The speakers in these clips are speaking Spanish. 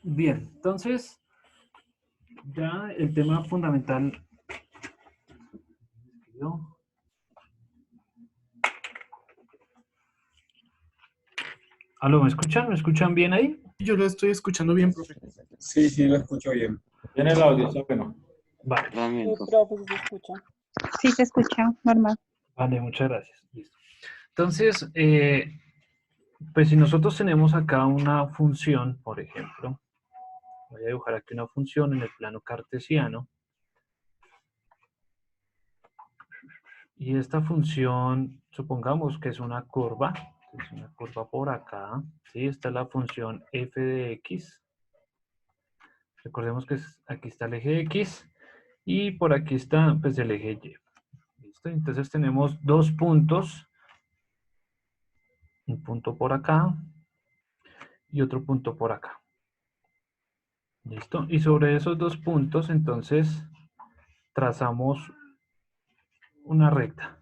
Bien, entonces ya el tema fundamental. ¿Aló, me escuchan? ¿Me escuchan bien ahí? Yo lo estoy escuchando bien, profe. Sí, sí, lo escucho bien. Bien el audio, está bueno. Vale, También, profe. Profe, si se escucha. Sí, se escucha, normal. vale, muchas gracias. Listo. Entonces, pues si nosotros tenemos acá una función, por ejemplo, voy a dibujar aquí una función en el plano cartesiano, y esta función, supongamos que es una curva por acá, ¿sí? Esta es la función f de x. Recordemos que aquí está el eje x y por aquí está pues el eje y. ¿Listo? Entonces tenemos dos puntos, un punto por acá y otro punto por acá. ¿Listo? Y sobre esos dos puntos entonces trazamos una recta.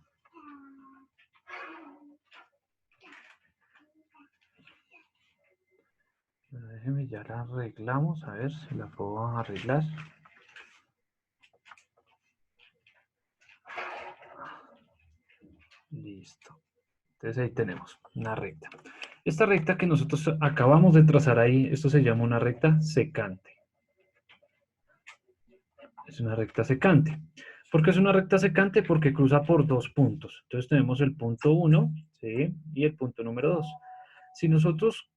Déjenme, ya la arreglamos, a ver si la puedo arreglar. Listo. Entonces ahí tenemos una recta. Esta recta que nosotros acabamos de trazar ahí, esto se llama una recta secante. Es una recta secante. ¿Por qué es una recta secante? Porque cruza por dos puntos. Entonces tenemos el punto 1, ¿sí? Y el punto número 2. Si nosotros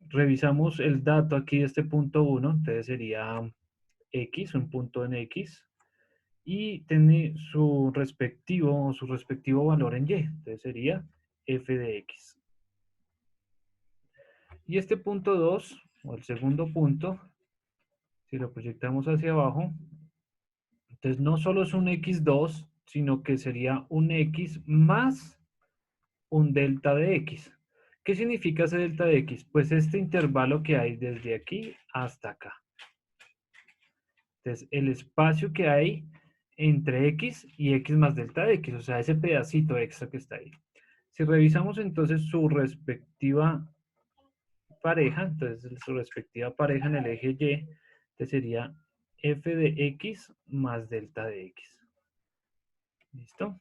revisamos el dato aquí de este punto 1, entonces sería X, un punto en X, y tiene su respectivo valor en Y. Entonces sería f de X. Y este punto 2, o el segundo punto, si lo proyectamos hacia abajo, entonces no solo es un x2, sino que sería un x más un delta de x. ¿Qué significa ese delta de x? Pues este intervalo que hay desde aquí hasta acá. Entonces el espacio que hay entre x y x más delta de x, o sea, ese pedacito extra que está ahí. Si revisamos entonces su respectiva pareja, entonces su respectiva pareja en el eje y, entonces sería f de x más delta de x. ¿Listo?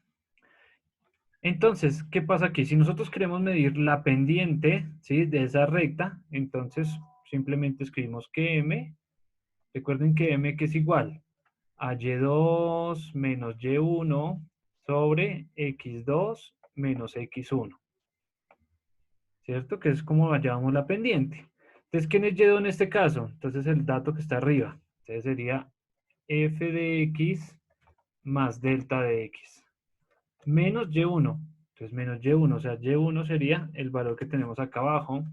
Entonces, ¿qué pasa aquí? Si nosotros queremos medir la pendiente, ¿sí?, de esa recta, entonces simplemente escribimos que m, recuerden que m que es igual a y2 menos y1 sobre x2 menos x1, ¿cierto? Que es como llamamos la pendiente. Entonces, ¿quién es y2 en este caso? Entonces, el dato que está arriba. Entonces, sería f de x más delta de x menos y1. Entonces, menos y1, o sea, y1 sería el valor que tenemos acá abajo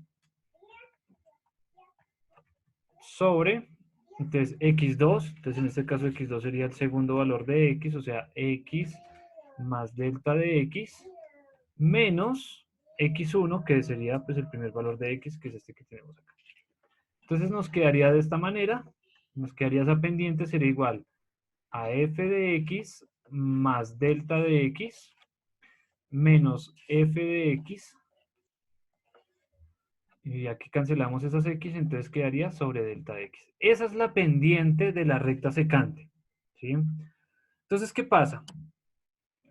sobre, entonces, x2. Entonces, en este caso, x2 sería el segundo valor de x, o sea, x más delta de x menos x1, que sería pues el primer valor de x, que es este que tenemos acá. Entonces nos quedaría de esta manera, nos quedaría esa pendiente, sería igual a f de x más delta de x menos f de x, y aquí cancelamos esas x, entonces quedaría sobre delta de x. Esa es la pendiente de la recta secante, ¿sí? Entonces, ¿qué pasa?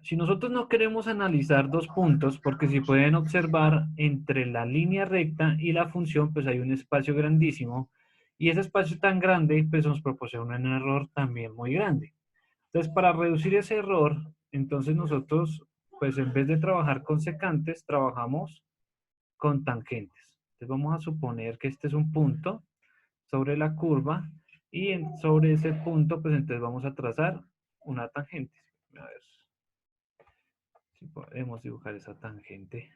Si nosotros no queremos analizar dos puntos, porque si pueden observar, entre la línea recta y la función, pues hay un espacio grandísimo, y ese espacio tan grande, pues nos proporciona un error también muy grande. Entonces, para reducir ese error, entonces nosotros, pues en vez de trabajar con secantes, trabajamos con tangentes. Entonces vamos a suponer que este es un punto sobre la curva, y sobre ese punto, pues entonces vamos a trazar una tangente. A ver si podemos dibujar esa tangente.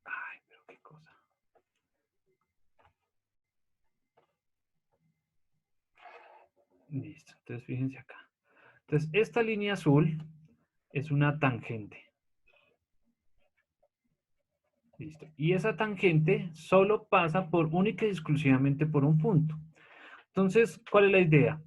Ay, pero qué cosa. Listo, entonces fíjense acá. Entonces, esta línea azul es una tangente. Listo. Y esa tangente solo pasa por única y exclusivamente por un punto. Entonces, ¿cuál es la idea?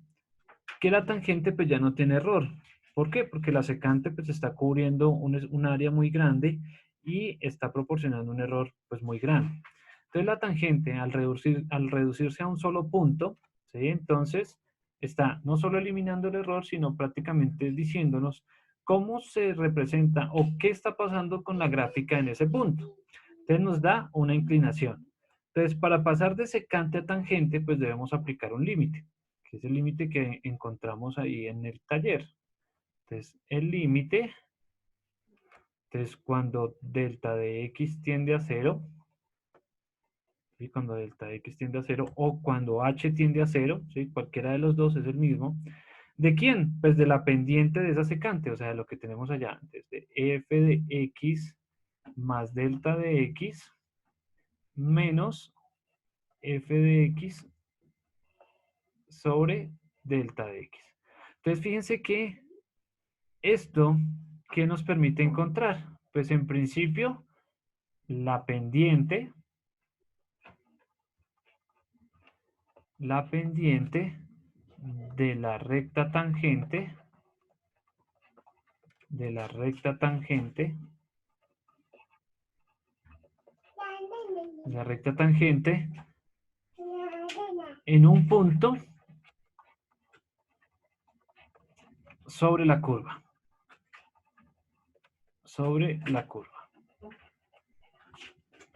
Que la tangente pues ya no tiene error. ¿Por qué? Porque la secante pues está cubriendo un área muy grande, y está proporcionando un error pues muy grande. Entonces la tangente al reducirse a un solo punto, ¿sí? Entonces está no solo eliminando el error, sino prácticamente diciéndonos cómo se representa o qué está pasando con la gráfica en ese punto. Entonces nos da una inclinación. Entonces para pasar de secante a tangente, pues debemos aplicar un límite, que es el límite que encontramos ahí en el taller. Entonces el límite, entonces cuando delta de x tiende a 0, ¿sí? Cuando delta de x tiende a 0 o cuando h tiende a 0, ¿sí? Cualquiera de los dos es el mismo. ¿De quién? Pues de la pendiente de esa secante, o sea, de lo que tenemos allá, desde f de x más delta de x menos f de x sobre delta de x. Entonces, fíjense que esto, ¿qué nos permite encontrar? Pues en principio, la pendiente de la recta tangente, en un punto sobre la curva.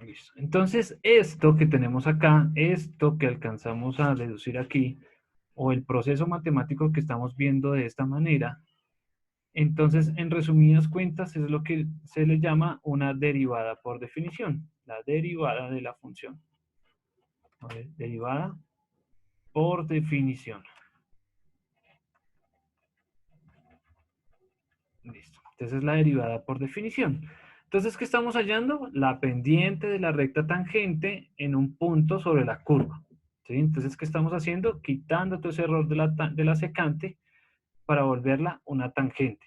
Listo. Entonces, esto que tenemos acá, esto que alcanzamos a deducir aquí, o el proceso matemático que estamos viendo de esta manera, entonces, en resumidas cuentas, es lo que se le llama una derivada por definición, la derivada de la función. A ver, derivada por definición. Listo. Entonces, es la derivada por definición. Entonces, ¿qué estamos hallando? La pendiente de la recta tangente en un punto sobre la curva. ¿Sí? Entonces, ¿qué estamos haciendo? Quitando todo ese error de la secante para volverla una tangente.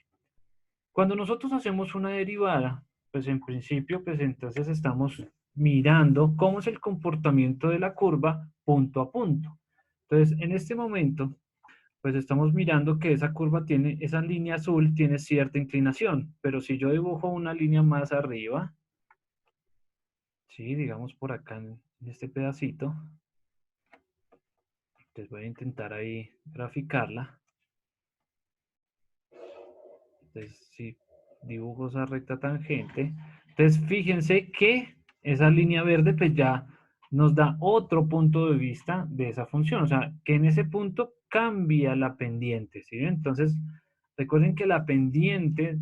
Cuando nosotros hacemos una derivada, pues en principio, pues entonces estamos mirando cómo es el comportamiento de la curva punto a punto. Entonces, en este momento, pues estamos mirando que esa curva tiene, esa línea azul tiene cierta inclinación, pero si yo dibujo una línea más arriba, sí, digamos por acá en este pedacito, entonces voy a intentar ahí graficarla. Entonces, si dibujo esa recta tangente, entonces fíjense que esa línea verde pues ya nos da otro punto de vista de esa función, o sea, que en ese punto cambia la pendiente, ¿sí? Entonces, recuerden que la pendiente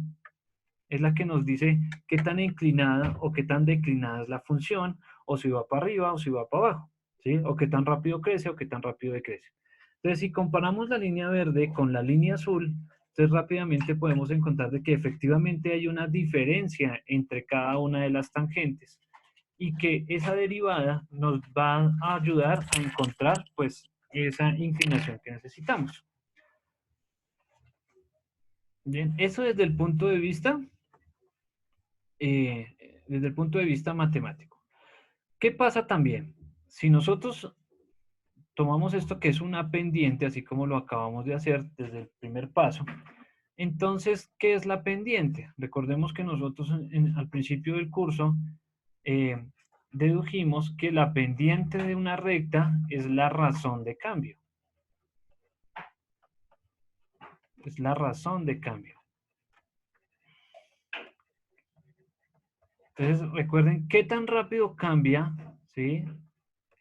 es la que nos dice qué tan inclinada o qué tan declinada es la función, o si va para arriba o si va para abajo, ¿sí? O qué tan rápido crece o qué tan rápido decrece. Entonces, si comparamos la línea verde con la línea azul, entonces rápidamente podemos encontrar de que efectivamente hay una diferencia entre cada una de las tangentes y que esa derivada nos va a ayudar a encontrar pues esa inclinación que necesitamos. Bien, eso desde el punto de vista matemático. ¿Qué pasa también? Si nosotros tomamos esto que es una pendiente, así como lo acabamos de hacer desde el primer paso, entonces, ¿qué es la pendiente? Recordemos que nosotros al principio del curso dedujimos que la pendiente de una recta es la razón de cambio. Es la razón de cambio. Entonces, recuerden qué tan rápido cambia, ¿sí?,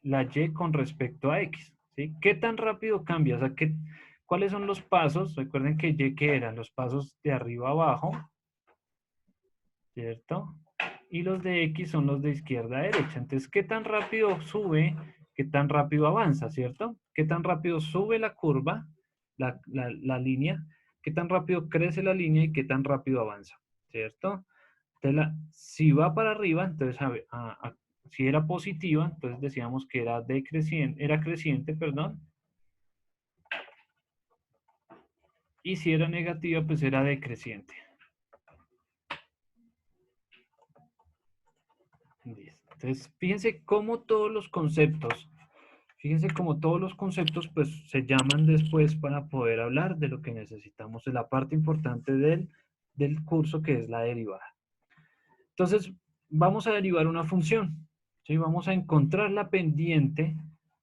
la y con respecto a x, ¿sí? ¿Qué tan rápido cambia? O sea, ¿cuáles son los pasos? Recuerden que y, ¿qué eran? Los pasos de arriba a abajo, ¿cierto? Y los de x son los de izquierda a derecha. Entonces, ¿qué tan rápido sube? ¿Qué tan rápido avanza? ¿Cierto? ¿Qué tan rápido sube la curva, la línea? ¿Qué tan rápido crece la línea y qué tan rápido avanza? ¿Cierto? Entonces, si va para arriba, entonces si era positiva, entonces decíamos que era creciente, perdón. Y si era negativa, pues era decreciente. Listo. Entonces, fíjense cómo todos los conceptos, pues se llaman después para poder hablar de lo que necesitamos, de la parte importante del curso que es la derivada. Entonces, vamos a derivar una función, ¿sí? Vamos a encontrar la pendiente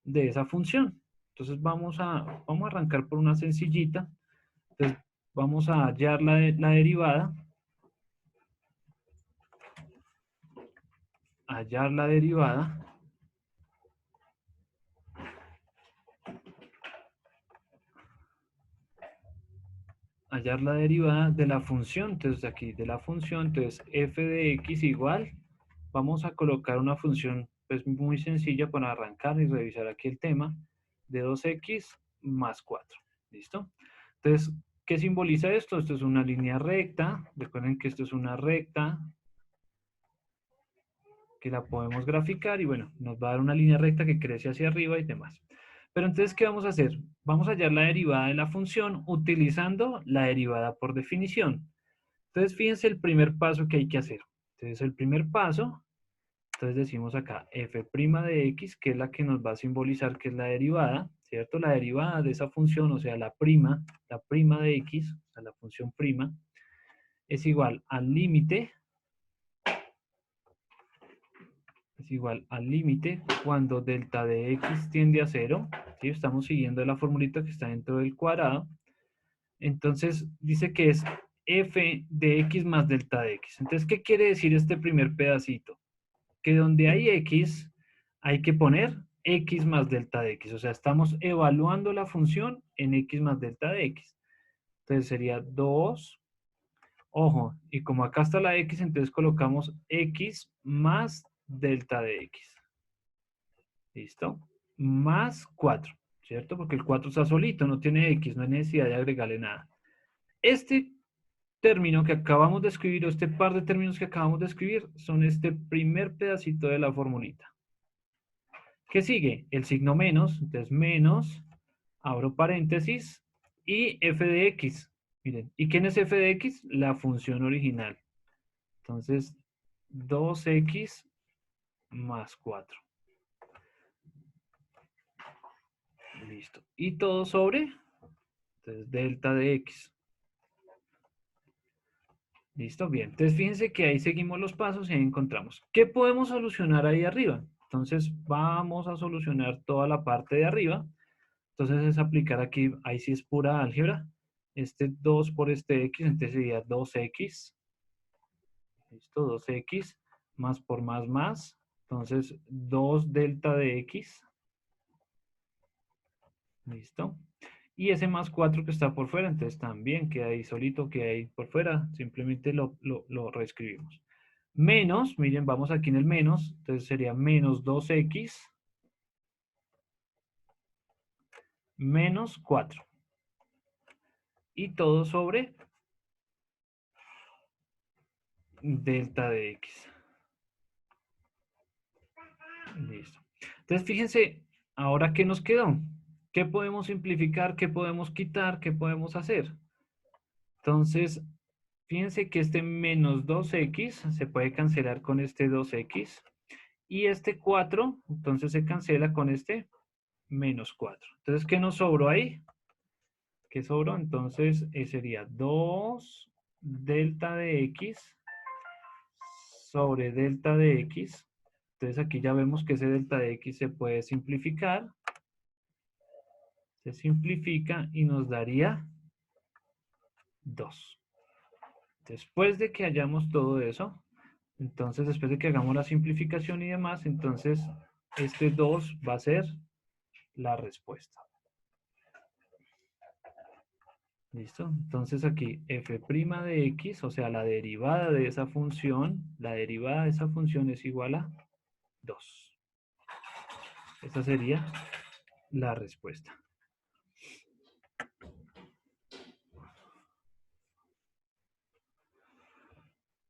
de esa función. Entonces vamos a arrancar por una sencillita. Entonces vamos a hallar la derivada. Hallar la derivada. Hallar la derivada de la función. Entonces aquí de la función, entonces f de x igual, vamos a colocar una función pues muy sencilla para arrancar y revisar aquí el tema, de 2x más 4. ¿Listo? Entonces, ¿qué simboliza esto? Esto es una línea recta. Recuerden que esto es una recta que la podemos graficar y bueno, nos va a dar una línea recta que crece hacia arriba y demás. Pero entonces, ¿qué vamos a hacer? Vamos a hallar la derivada de la función utilizando la derivada por definición. Entonces, fíjense el primer paso que hay que hacer. Entonces, el primer paso, entonces decimos acá f' de x, que es la que nos va a simbolizar que es la derivada, ¿cierto? La derivada de esa función, o sea, la prima de x, o sea, la función prima, es igual al límite, cuando delta de x tiende a 0, ¿sí? Estamos siguiendo la formulita que está dentro del cuadrado. Entonces, dice que es f de x más delta de x. Entonces, ¿qué quiere decir este primer pedacito? Que donde hay x, hay que poner x más delta de x. O sea, estamos evaluando la función en x más delta de x. Entonces sería 2. Ojo, y como acá está la x, entonces colocamos x más delta de x. ¿Listo? Más 4, ¿cierto? Porque el 4 está solito, no tiene x, no hay necesidad de agregarle nada. Este término que acabamos de escribir, o este par de términos que acabamos de escribir, son este primer pedacito de la formulita. ¿Qué sigue? El signo menos, entonces menos, abro paréntesis, y f de x. Miren, ¿y quién es f de x? La función original. Entonces, 2x más 4. Listo. Y todo sobre, entonces, delta de x. ¿Listo? Bien. Entonces, fíjense que ahí seguimos los pasos y ahí encontramos. ¿Qué podemos solucionar ahí arriba? Entonces, vamos a solucionar toda la parte de arriba. Entonces, es aplicar aquí, ahí sí es pura álgebra. Este 2 por este x, entonces sería 2x. ¿Listo? 2x más por más. Entonces, 2 delta de x. ¿Listo? Y ese más 4 que está por fuera, entonces también queda ahí solito, queda ahí por fuera. Simplemente lo reescribimos. Menos, miren, vamos aquí en el menos. Entonces sería menos 2x menos 4. Y todo sobre delta de x. Listo. Entonces, fíjense, ahora ¿qué nos quedó? ¿Qué podemos simplificar? ¿Qué podemos quitar? ¿Qué podemos hacer? Entonces, fíjense que este menos 2x se puede cancelar con este 2x. Y este 4, entonces se cancela con este menos 4. Entonces, ¿qué nos sobró ahí? ¿Qué sobró? Entonces, sería 2 delta de x sobre delta de x. Entonces aquí ya vemos que ese delta de x se puede simplificar. Se simplifica y nos daría 2. Después de que hayamos todo eso, entonces después de que hagamos la simplificación y demás, entonces este 2 va a ser la respuesta. ¿Listo? Entonces aquí f' de x, o sea, la derivada de esa función es igual a 2. Esa sería la respuesta.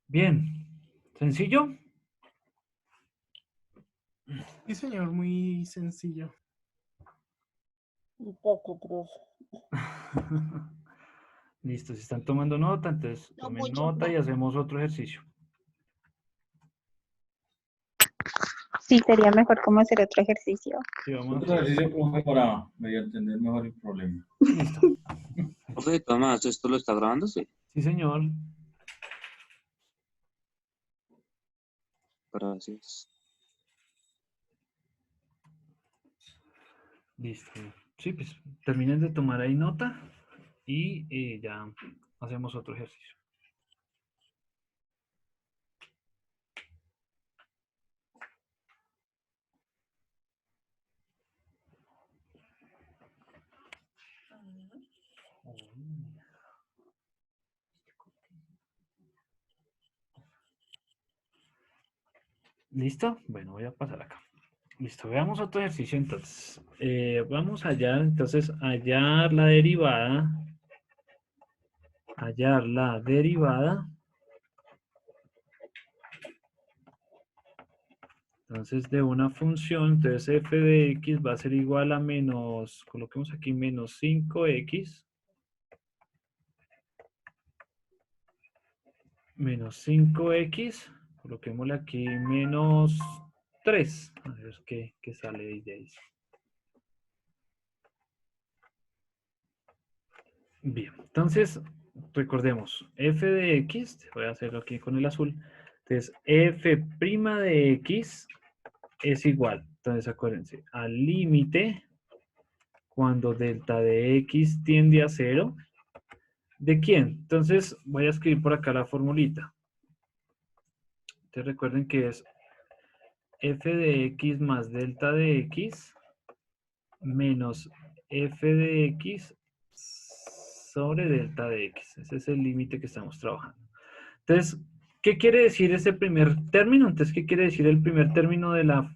Bien, ¿sencillo? Sí, señor, muy sencillo. Un poco, profe. Listo, si están tomando nota, entonces No tomen mucho, nota no. y hacemos otro ejercicio. Sí, sería mejor como hacer otro ejercicio. Sí, vamos a Otro hacer. ejercicio como para medio entender mejor el problema. Listo. Profe, de todas maneras, ¿esto lo está grabando? Sí. Sí, señor. Gracias. Listo. Sí, pues terminen de tomar ahí nota y ya hacemos otro ejercicio. ¿Listo? Bueno, voy a pasar acá. Listo, veamos otro ejercicio entonces. Vamos allá, entonces, hallar la derivada. Hallar la derivada. Entonces, de una función, entonces f de x va a ser igual a menos, coloquemos aquí menos 5x. Menos 5x. Coloquémosle aquí menos 3. A ver qué sale de ahí. Bien, entonces recordemos, f de x, voy a hacerlo aquí con el azul, entonces f' de x es igual, entonces acuérdense, al límite, cuando delta de x tiende a 0, ¿de quién? Entonces voy a escribir por acá la formulita. Entonces recuerden que es f de x más delta de x menos f de x sobre delta de x. Ese es el límite que estamos trabajando. Entonces, ¿qué quiere decir ese primer término? Entonces, ¿qué quiere decir el primer término de la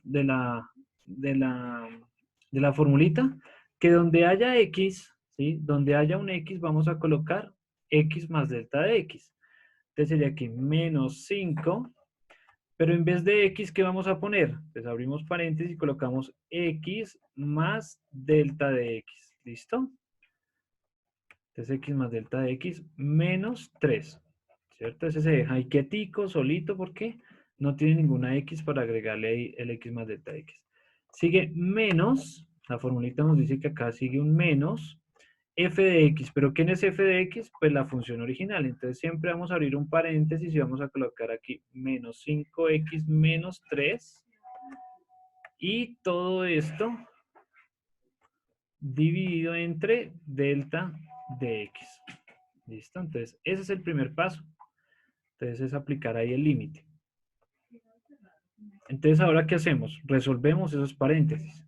formulita? Que donde haya x, ¿sí? Donde haya un x, vamos a colocar x más delta de x. Entonces sería aquí menos 5, pero en vez de x, ¿qué vamos a poner? Pues abrimos paréntesis y colocamos x más delta de x. ¿Listo? Entonces x más delta de x menos 3. ¿Cierto? Ese se deja ahí quietico, solito, porque no tiene ninguna x para agregarle ahí el x más delta de x. Sigue menos, la formulita nos dice que acá sigue un menos f de x. ¿Pero quién es f de x? Pues la función original. Entonces siempre vamos a abrir un paréntesis y vamos a colocar aquí menos 5x menos 3. Y todo esto dividido entre delta de x. ¿Listo? Entonces ese es el primer paso. Entonces es aplicar ahí el límite. Entonces, ¿ahora qué hacemos? Resolvemos esos paréntesis.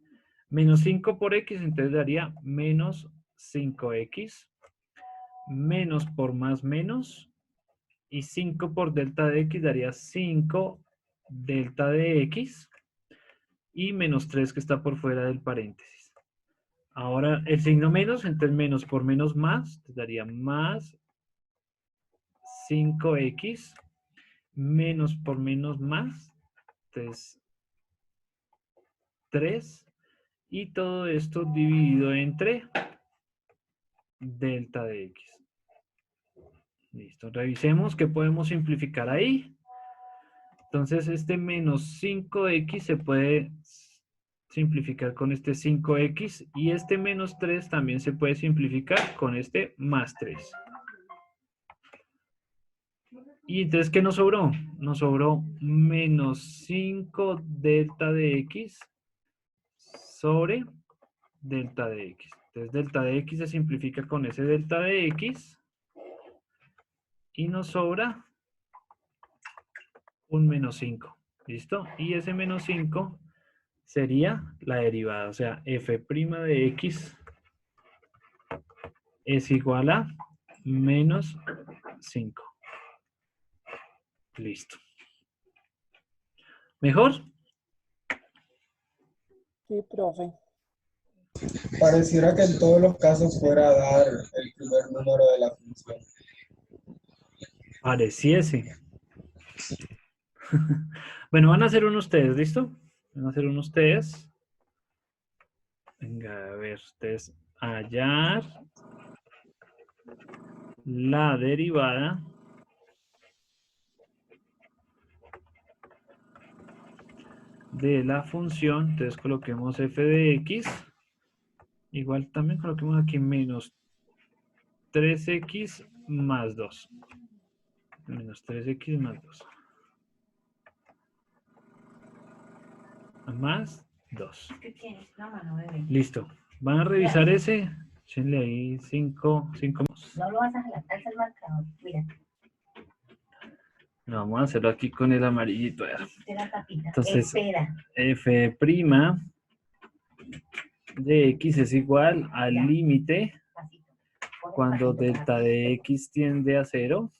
Menos 5 por x, entonces daría menos 5x. Menos por más menos. Y 5 por delta de x daría 5 delta de x. Y menos 3 que está por fuera del paréntesis. Ahora el signo menos, entonces menos por menos más, te daría más 5x. Menos por menos más, entonces 3, y todo esto dividido entre delta de x. Listo, revisemos qué podemos simplificar ahí. Entonces este menos 5x se puede simplificar con este 5x y este menos 3 también se puede simplificar con este más 3. Y entonces, ¿qué nos sobró? Nos sobró menos 5 delta de x sobre delta de x. Entonces, delta de x se simplifica con ese delta de x y nos sobra un menos 5. ¿Listo? Y ese menos 5 sería la derivada. O sea, f' de x es igual a menos 5. Listo. ¿Mejor? Sí, profe. Pareciera que en todos los casos fuera a dar el primer número de la función. Pareciese. Bueno, van a hacer uno ustedes, ¿listo? Van a hacer uno ustedes. Venga, a ver, ustedes hallar la derivada de la función. Entonces coloquemos f de x. Igual también coloquemos aquí menos 3x más 2. Menos 3x más 2. más 2. ¿Qué tienes? Una mano, bebé. Listo. Van a revisar ese. Échenle ahí 5 más. No lo vas a jalar, alza el marcador. Mira, No, vamos a hacerlo aquí con el amarillito. A ver. de la tapita. Entonces, Espera. f' de x es igual al límite Pasito. Pon el cuando pasito delta para que de se x tiende a 0.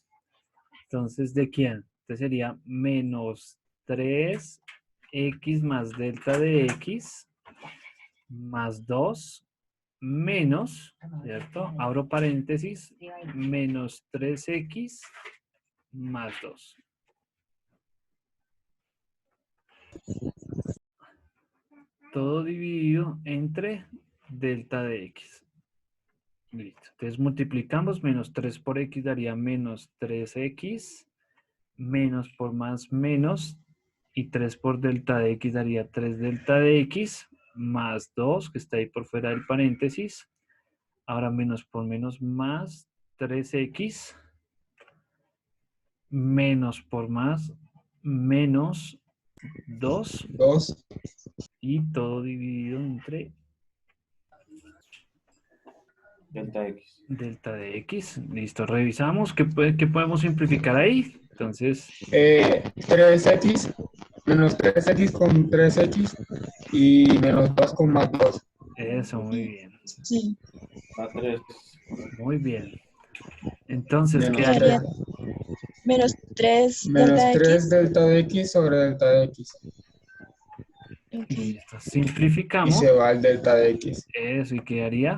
Entonces, ¿de quién? Entonces sería menos 3x más delta de x más 2 menos, ¿cierto? Abro paréntesis, menos 3x más 2. Todo dividido entre delta de x. Listo. Entonces multiplicamos, menos 3 por x daría menos 3x, menos por más menos, y 3 por delta de x daría 3 delta de x, más 2, que está ahí por fuera del paréntesis. Ahora menos por menos más 3x, menos por más menos 2, 2. y todo dividido entre Delta X. delta de x. Listo, revisamos. ¿Qué podemos simplificar ahí? Entonces, 3x menos 3x con 3x y menos 2 con más 2. eso, muy bien. Sí, A 3. Muy bien. Entonces, Menos quedaría menos 3 Menos delta 3 X. delta de x sobre delta de x. Ok. listo. Y Simplificamos. se va al delta de x. Eso, y quedaría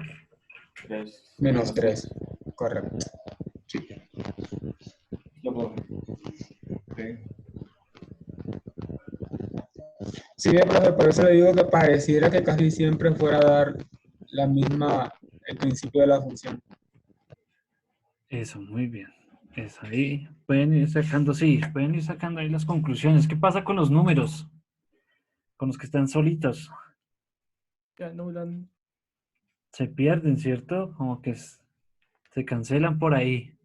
3. Menos 3. Correcto. Lo cojo. Ok. Sí, profe, por eso le digo que pareciera que casi siempre fuera a dar la misma, el principio de la función. eso, muy bien. Eso ahí. Pueden ir sacando, sí, pueden ir sacando ahí las conclusiones. ¿Qué pasa con los números? Con los que están solitos. Que anulan. Se pierden, ¿cierto? Como que se cancelan por ahí.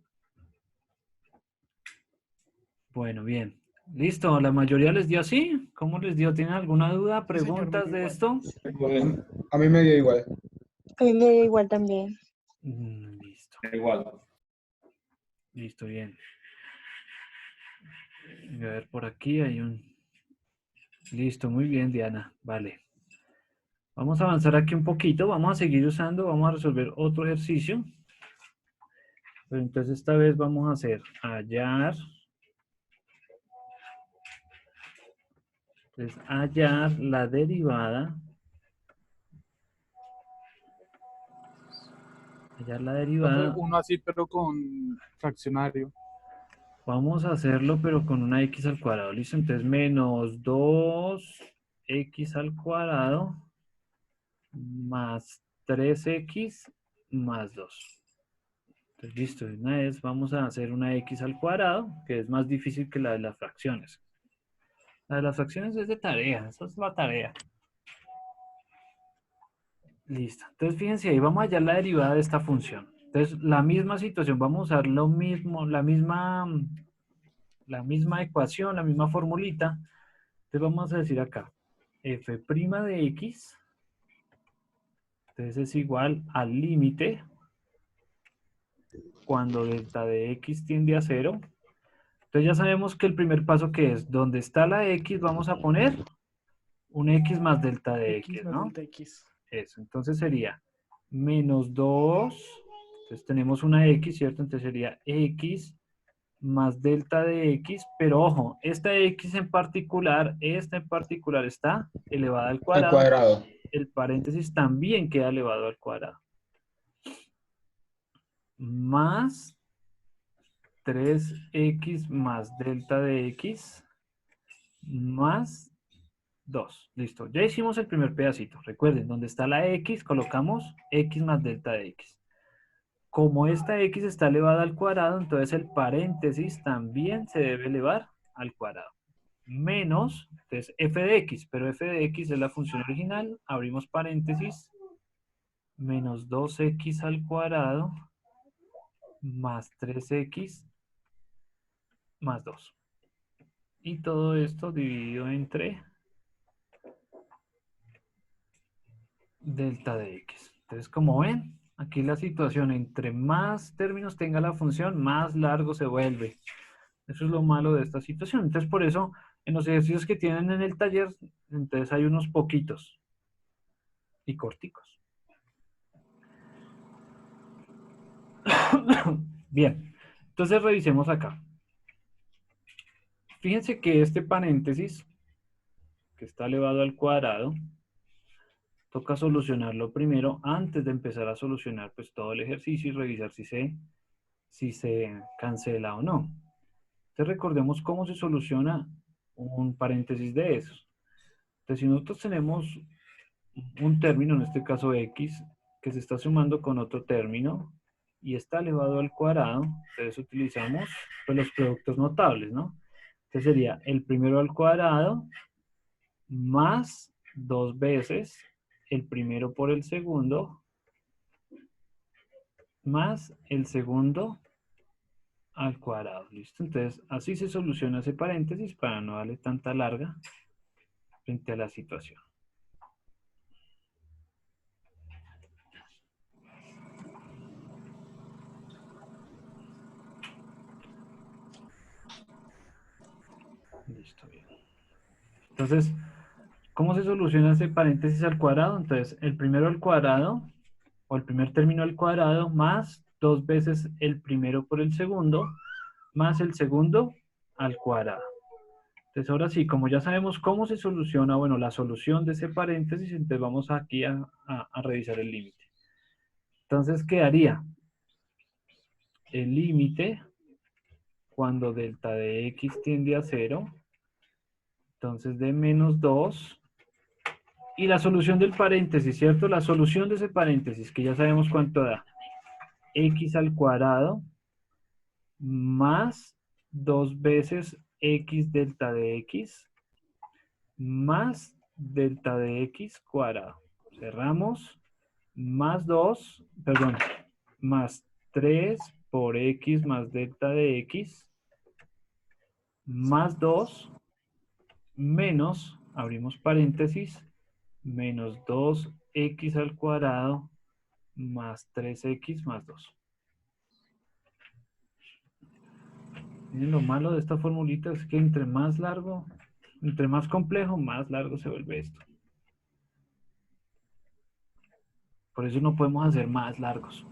Bueno, bien. Listo, la mayoría les dio así. ¿Cómo les dio? ¿Tienen alguna duda, Sí, señor, preguntas muy de igual. esto? Muy bien. A mí me dio igual. A mí me da igual también. Listo, Igual. listo, bien. A ver, por aquí hay un... Listo, muy bien, Diana. Vale. Vamos a avanzar aquí un poquito. Vamos a seguir usando, vamos a resolver otro ejercicio. Pero entonces esta vez vamos a hacer hallar. Entonces, hallar la derivada. Hallar la Profe, derivada. uno así, pero con fraccionario. Vamos a hacerlo, pero con una x al cuadrado. ¿Listo? Entonces, menos 2x al cuadrado más 3x más 2. Entonces, listo. De una vez vamos a hacer una x al cuadrado, que es más difícil que la de las fracciones. La de las fracciones es de tarea. Esa es la tarea. Listo. Entonces, fíjense, ahí vamos a hallar la derivada de esta función. Entonces, la misma situación, vamos a usar lo mismo, la misma ecuación, la misma formulita. Entonces, vamos a decir acá, f' de x, entonces es igual al límite cuando delta de x tiende a 0. Entonces, ya sabemos que el primer paso que es, donde está la x, vamos a poner un x más delta de x, Más ¿no? delta X. Eso, entonces sería menos 2, entonces tenemos una x, ¿cierto? Entonces sería x más delta de x, pero ojo, esta x en particular, está elevada al Al cuadrado, cuadrado. el paréntesis también queda elevado al cuadrado. Más 3x más delta de x más 2. Listo, ya hicimos el primer pedacito. Recuerden, donde está la x, colocamos x más delta de x. Como esta x está elevada al cuadrado, entonces el paréntesis también se debe elevar al cuadrado. Menos, entonces f de x, pero f de x es la función original, abrimos paréntesis, menos 2x al cuadrado más 3x más 2. Y todo esto dividido entre delta de x. Entonces, como ven, aquí la situación, entre más términos tenga la función, más largo se vuelve. Eso es lo malo de esta situación. Entonces, por eso, en los ejercicios que tienen en el taller, entonces hay unos poquitos y corticos. Bien, entonces revisemos acá. Fíjense que este paréntesis, que está elevado al cuadrado, toca solucionarlo primero antes de empezar a solucionar pues todo el ejercicio y revisar si se cancela o no. Entonces recordemos cómo se soluciona un paréntesis de esos. Entonces si nosotros tenemos un término, en este caso x, que se está sumando con otro término y está elevado al cuadrado, entonces utilizamos pues, los productos notables, ¿no? Entonces sería el primero al cuadrado más 2 veces el primero por el segundo más el segundo al cuadrado. ¿Listo? Entonces así se soluciona ese paréntesis para no darle tanta larga frente a la situación. Listo, bien. Entonces, ¿cómo se soluciona ese paréntesis al cuadrado? Entonces, el primero al cuadrado, o el primer término al cuadrado, más 2 veces el primero por el segundo, más el segundo al cuadrado. Entonces, ahora sí, como ya sabemos cómo se soluciona, bueno, la solución de ese paréntesis, entonces vamos aquí a revisar el límite. Entonces, quedaría el límite cuando delta de x tiende a 0, entonces de menos 2, y la solución del paréntesis, ¿cierto? La solución de ese paréntesis, que ya sabemos cuánto da, x al cuadrado más 2 veces x delta de x más delta de x cuadrado. Cerramos, más 2, perdón, más 3 por x más delta de x más 2 menos, abrimos paréntesis, menos 2x al cuadrado más 3x más 2. Miren, lo malo de esta formulita es que entre más largo, entre más complejo, más largo se vuelve esto. Por eso no podemos hacer más largos.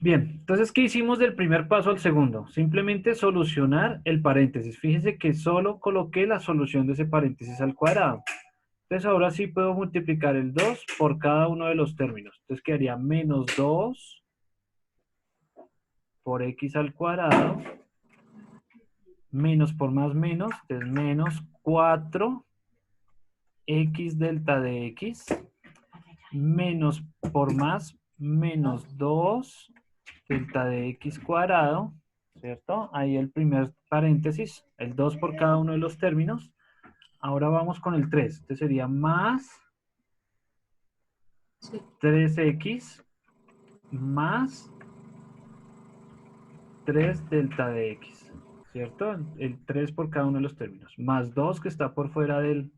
Bien, entonces, ¿qué hicimos del primer paso al segundo? Simplemente solucionar el paréntesis. Fíjense que solo coloqué la solución de ese paréntesis al cuadrado. Entonces, ahora sí puedo multiplicar el 2 por cada uno de los términos. Entonces, quedaría menos 2 por x al cuadrado, menos por más menos, es menos 4 x delta de x, menos por más, menos 2 delta de x cuadrado, ¿cierto? Ahí el primer paréntesis, el 2 por cada uno de los términos. Ahora vamos con el 3. Este sería más 3x más 3 delta de x, ¿cierto? El 3 por cada uno de los términos. Más 2 que está por fuera del...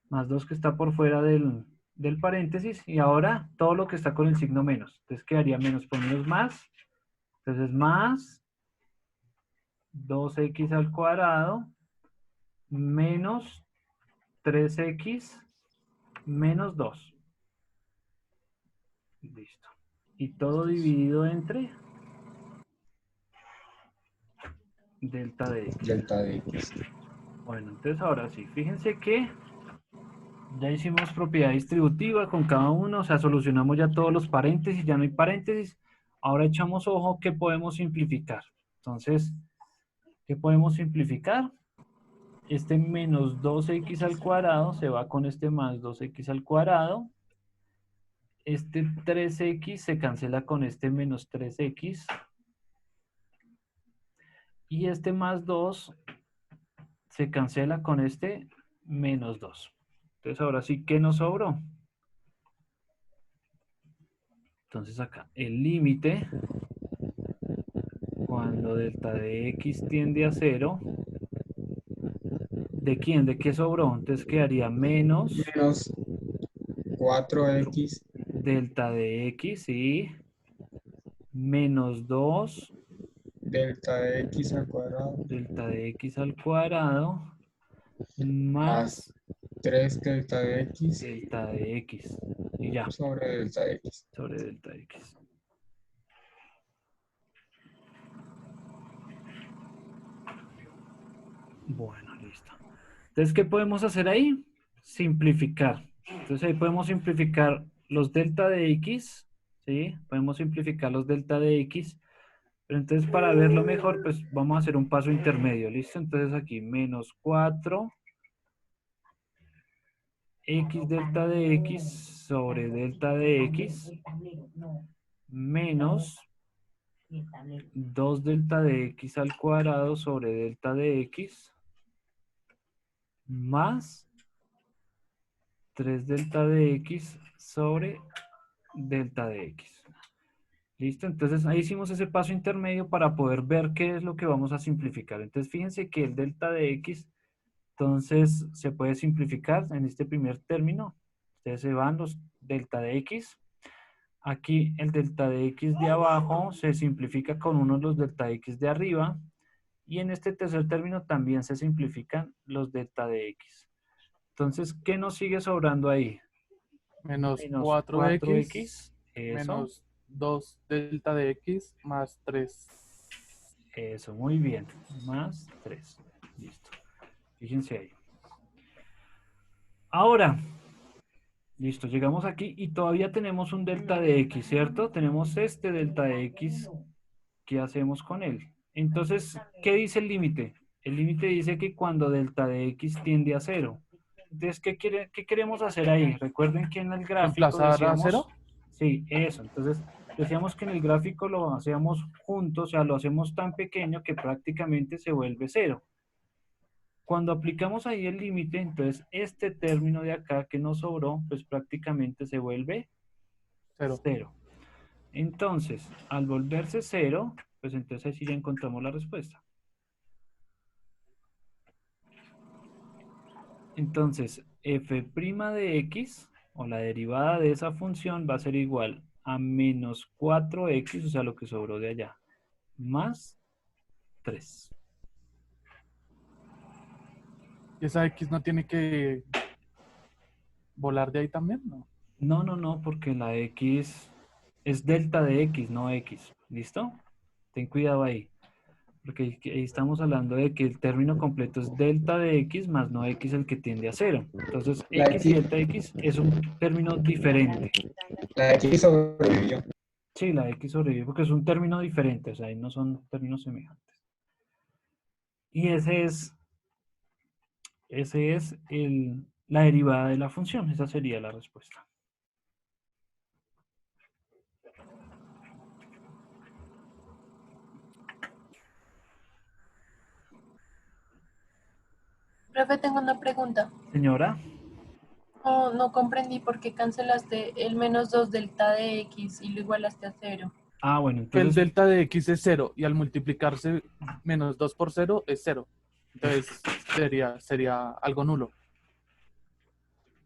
Más 2 que está por fuera del paréntesis. Y ahora todo lo que está con el signo menos. Entonces quedaría menos por menos más. Entonces más 2x al cuadrado menos 3x menos 2. Listo. Y todo dividido entre delta de x. Delta de x. Bueno, entonces ahora sí, fíjense que ya hicimos propiedad distributiva con cada uno, o sea, solucionamos ya todos los paréntesis, ya no hay paréntesis. Ahora echamos ojo que podemos simplificar. Entonces, ¿qué podemos simplificar? Este menos 2x al cuadrado se va con este más 2x al cuadrado. Este 3x se cancela con este menos 3x. Y este más 2 se cancela con este menos 2. Entonces ahora sí, ¿qué nos sobró? Entonces acá, el límite, cuando delta de x tiende a 0, ¿de quién? ¿De qué sobró? Entonces quedaría menos Menos 4x delta de x, sí, menos 2 delta de x al cuadrado delta de x al cuadrado más más 3 delta de x delta de x. Y ya, sobre delta de x. sobre delta de x. Bueno, listo. Entonces, ¿qué podemos hacer ahí? Simplificar. Entonces, ahí podemos simplificar los delta de x, ¿sí? Podemos simplificar los delta de x. Pero entonces, para verlo mejor, pues vamos a hacer un paso intermedio, ¿listo? Entonces, aquí, menos 4 x delta de x sobre delta de x menos 2 delta de x al cuadrado sobre delta de x más 3 delta de x sobre delta de x. ¿Listo? Entonces ahí hicimos ese paso intermedio para poder ver qué es lo que vamos a simplificar. Entonces fíjense que el delta de x, entonces se puede simplificar en este primer término. Ustedes se van los delta de x. Aquí el delta de x de abajo se simplifica con uno de los delta x de arriba. Y en este tercer término también se simplifican los delta de x. Entonces, ¿qué nos sigue sobrando ahí? Menos Menos 4x 4x, eso, menos 2 delta de x más 3. eso, muy bien, más 3, listo, fíjense ahí. Ahora, listo, llegamos aquí y todavía tenemos un delta de x, ¿cierto? Tenemos este delta de x, ¿qué hacemos con él? Entonces, ¿qué dice el límite? El límite dice que cuando delta de x tiende a 0. Entonces, ¿qué queremos hacer ahí? Recuerden que en el gráfico ¿Reemplazar a decíamos, 0? sí, eso. Entonces, decíamos que en el gráfico lo hacíamos juntos, o sea, lo hacemos tan pequeño que prácticamente se vuelve 0. Cuando aplicamos ahí el límite, entonces este término de acá que nos sobró, pues prácticamente se vuelve 0. 0. Entonces, al volverse 0, pues entonces ahí sí ya encontramos la respuesta. Entonces, f' de x, o la derivada de esa función, va a ser igual a menos 4x, o sea, lo que sobró de allá, más 3. ¿Y esa x no tiene que volar de ahí también? No. No, no, no, porque la x es delta de x, no x. ¿Listo? Ten cuidado ahí. Porque ahí estamos hablando de que el término completo es delta de x más no x el que tiende a 0. Entonces, La x y x, delta de x es un término diferente. la x sobrevivió. Sí, la x sobrevive porque es un término diferente, o sea, ahí no son términos semejantes. Y ese es la derivada de la función, esa sería la respuesta. Profe, tengo una pregunta. Señora, No, no comprendí por qué cancelaste el menos 2 delta de x y lo igualaste a 0. bueno, Que el entonces, delta de x es 0 y al multiplicarse menos 2 por 0 es 0. Entonces sería algo nulo.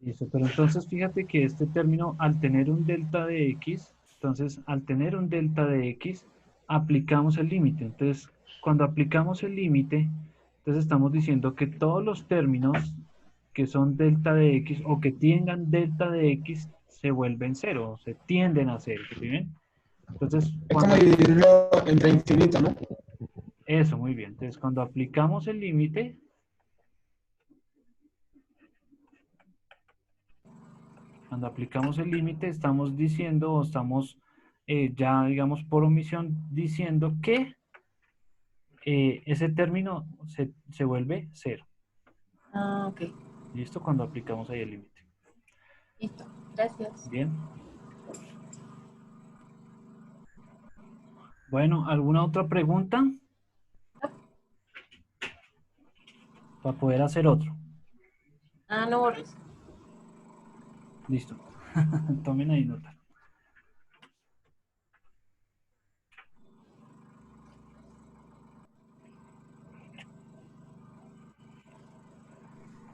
listo, pero entonces fíjate que este término, al tener un delta de x, entonces al tener un delta de x, aplicamos el límite. Entonces, cuando aplicamos el límite, entonces estamos diciendo que todos los términos que son delta de x o que tengan delta de x se vuelven cero, se tienden a cero, ¿sí ven? Entonces, Es como dividirlo entre infinito, ¿no? eso, muy bien. Entonces, cuando aplicamos el límite, estamos diciendo o estamos ya, digamos, por omisión, diciendo que ese término se vuelve cero. Ah, ok. ¿Listo? Cuando aplicamos ahí el límite. Listo. Gracias. Bien. Bueno, ¿alguna otra pregunta? Para poder hacer otro. Ah, no borres. Listo. Tomen ahí nota.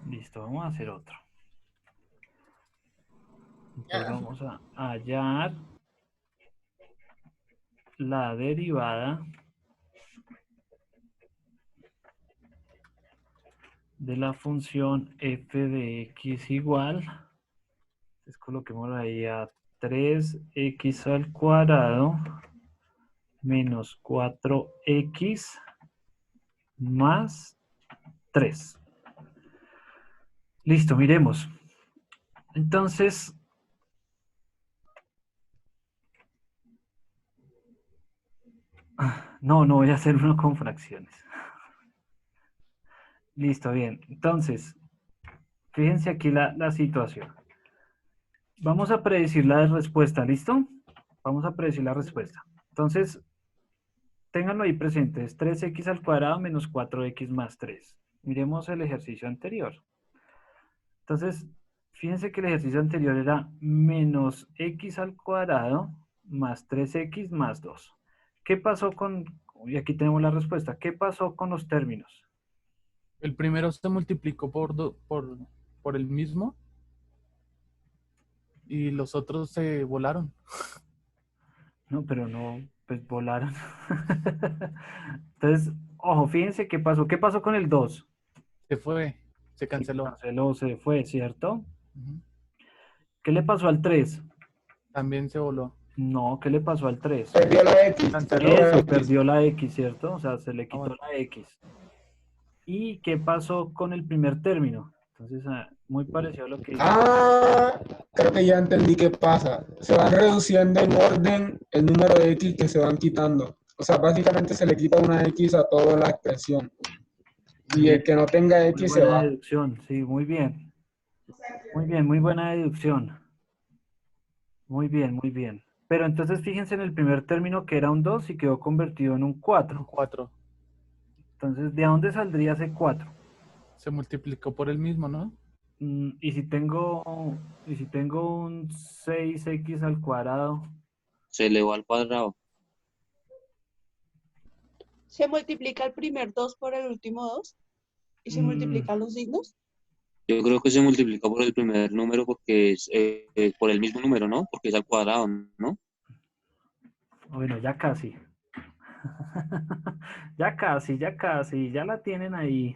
Listo, vamos a hacer otro. Entonces vamos a hallar la derivada de la función f de x igual, entonces coloquemos ahí a 3x al cuadrado menos 4x más 3. Listo, miremos. Entonces, no voy a hacer uno con fracciones. Listo, bien. Entonces, fíjense aquí la situación. Vamos a predecir la respuesta, ¿listo? Vamos a predecir la respuesta. Entonces, ténganlo ahí presente. Es 3x al cuadrado menos 4x más 3. Miremos el ejercicio anterior. Entonces, fíjense que el ejercicio anterior era menos x al cuadrado más 3x más 2. ¿Qué pasó con, y aquí tenemos la respuesta, qué pasó con los términos? El primero se multiplicó por el mismo y los otros se volaron. No, pero no, pues volaron. Entonces, ojo, fíjense qué pasó. ¿Qué pasó con el 2? Se fue, se Se canceló. canceló, se fue, ¿cierto? Ujú. ¿Qué le pasó al 3? También se voló. No, ¿qué le pasó al 3? Perdió la X. Canceló. perdió la Eso, X. perdió la X, ¿cierto? O sea, se le quitó bueno. la X. ¿Y qué pasó con el primer término? Entonces, muy parecido a lo que dice. Creo que ya entendí qué pasa. Se van reduciendo en orden el número de X que se van quitando. O sea, básicamente se le quita una X a toda la expresión. Y el que no tenga Muy X se buena va. deducción, sí, muy bien. Muy bien, muy buena deducción. Muy bien, muy bien. Pero entonces fíjense en el primer término que era un 2 y quedó convertido en un 4. 4. Entonces, ¿de dónde saldría ese 4? Se multiplicó por el mismo, ¿no? Y si tengo un 6x al cuadrado, Se elevó al cuadrado. Se multiplica el primer 2 por el último 2 y se Mm. multiplican los signos. Yo creo que se multiplica por el primer número porque es por el mismo número, ¿no? Porque es al cuadrado, ¿no? bueno, ya casi. Ya casi, ya la tienen ahí.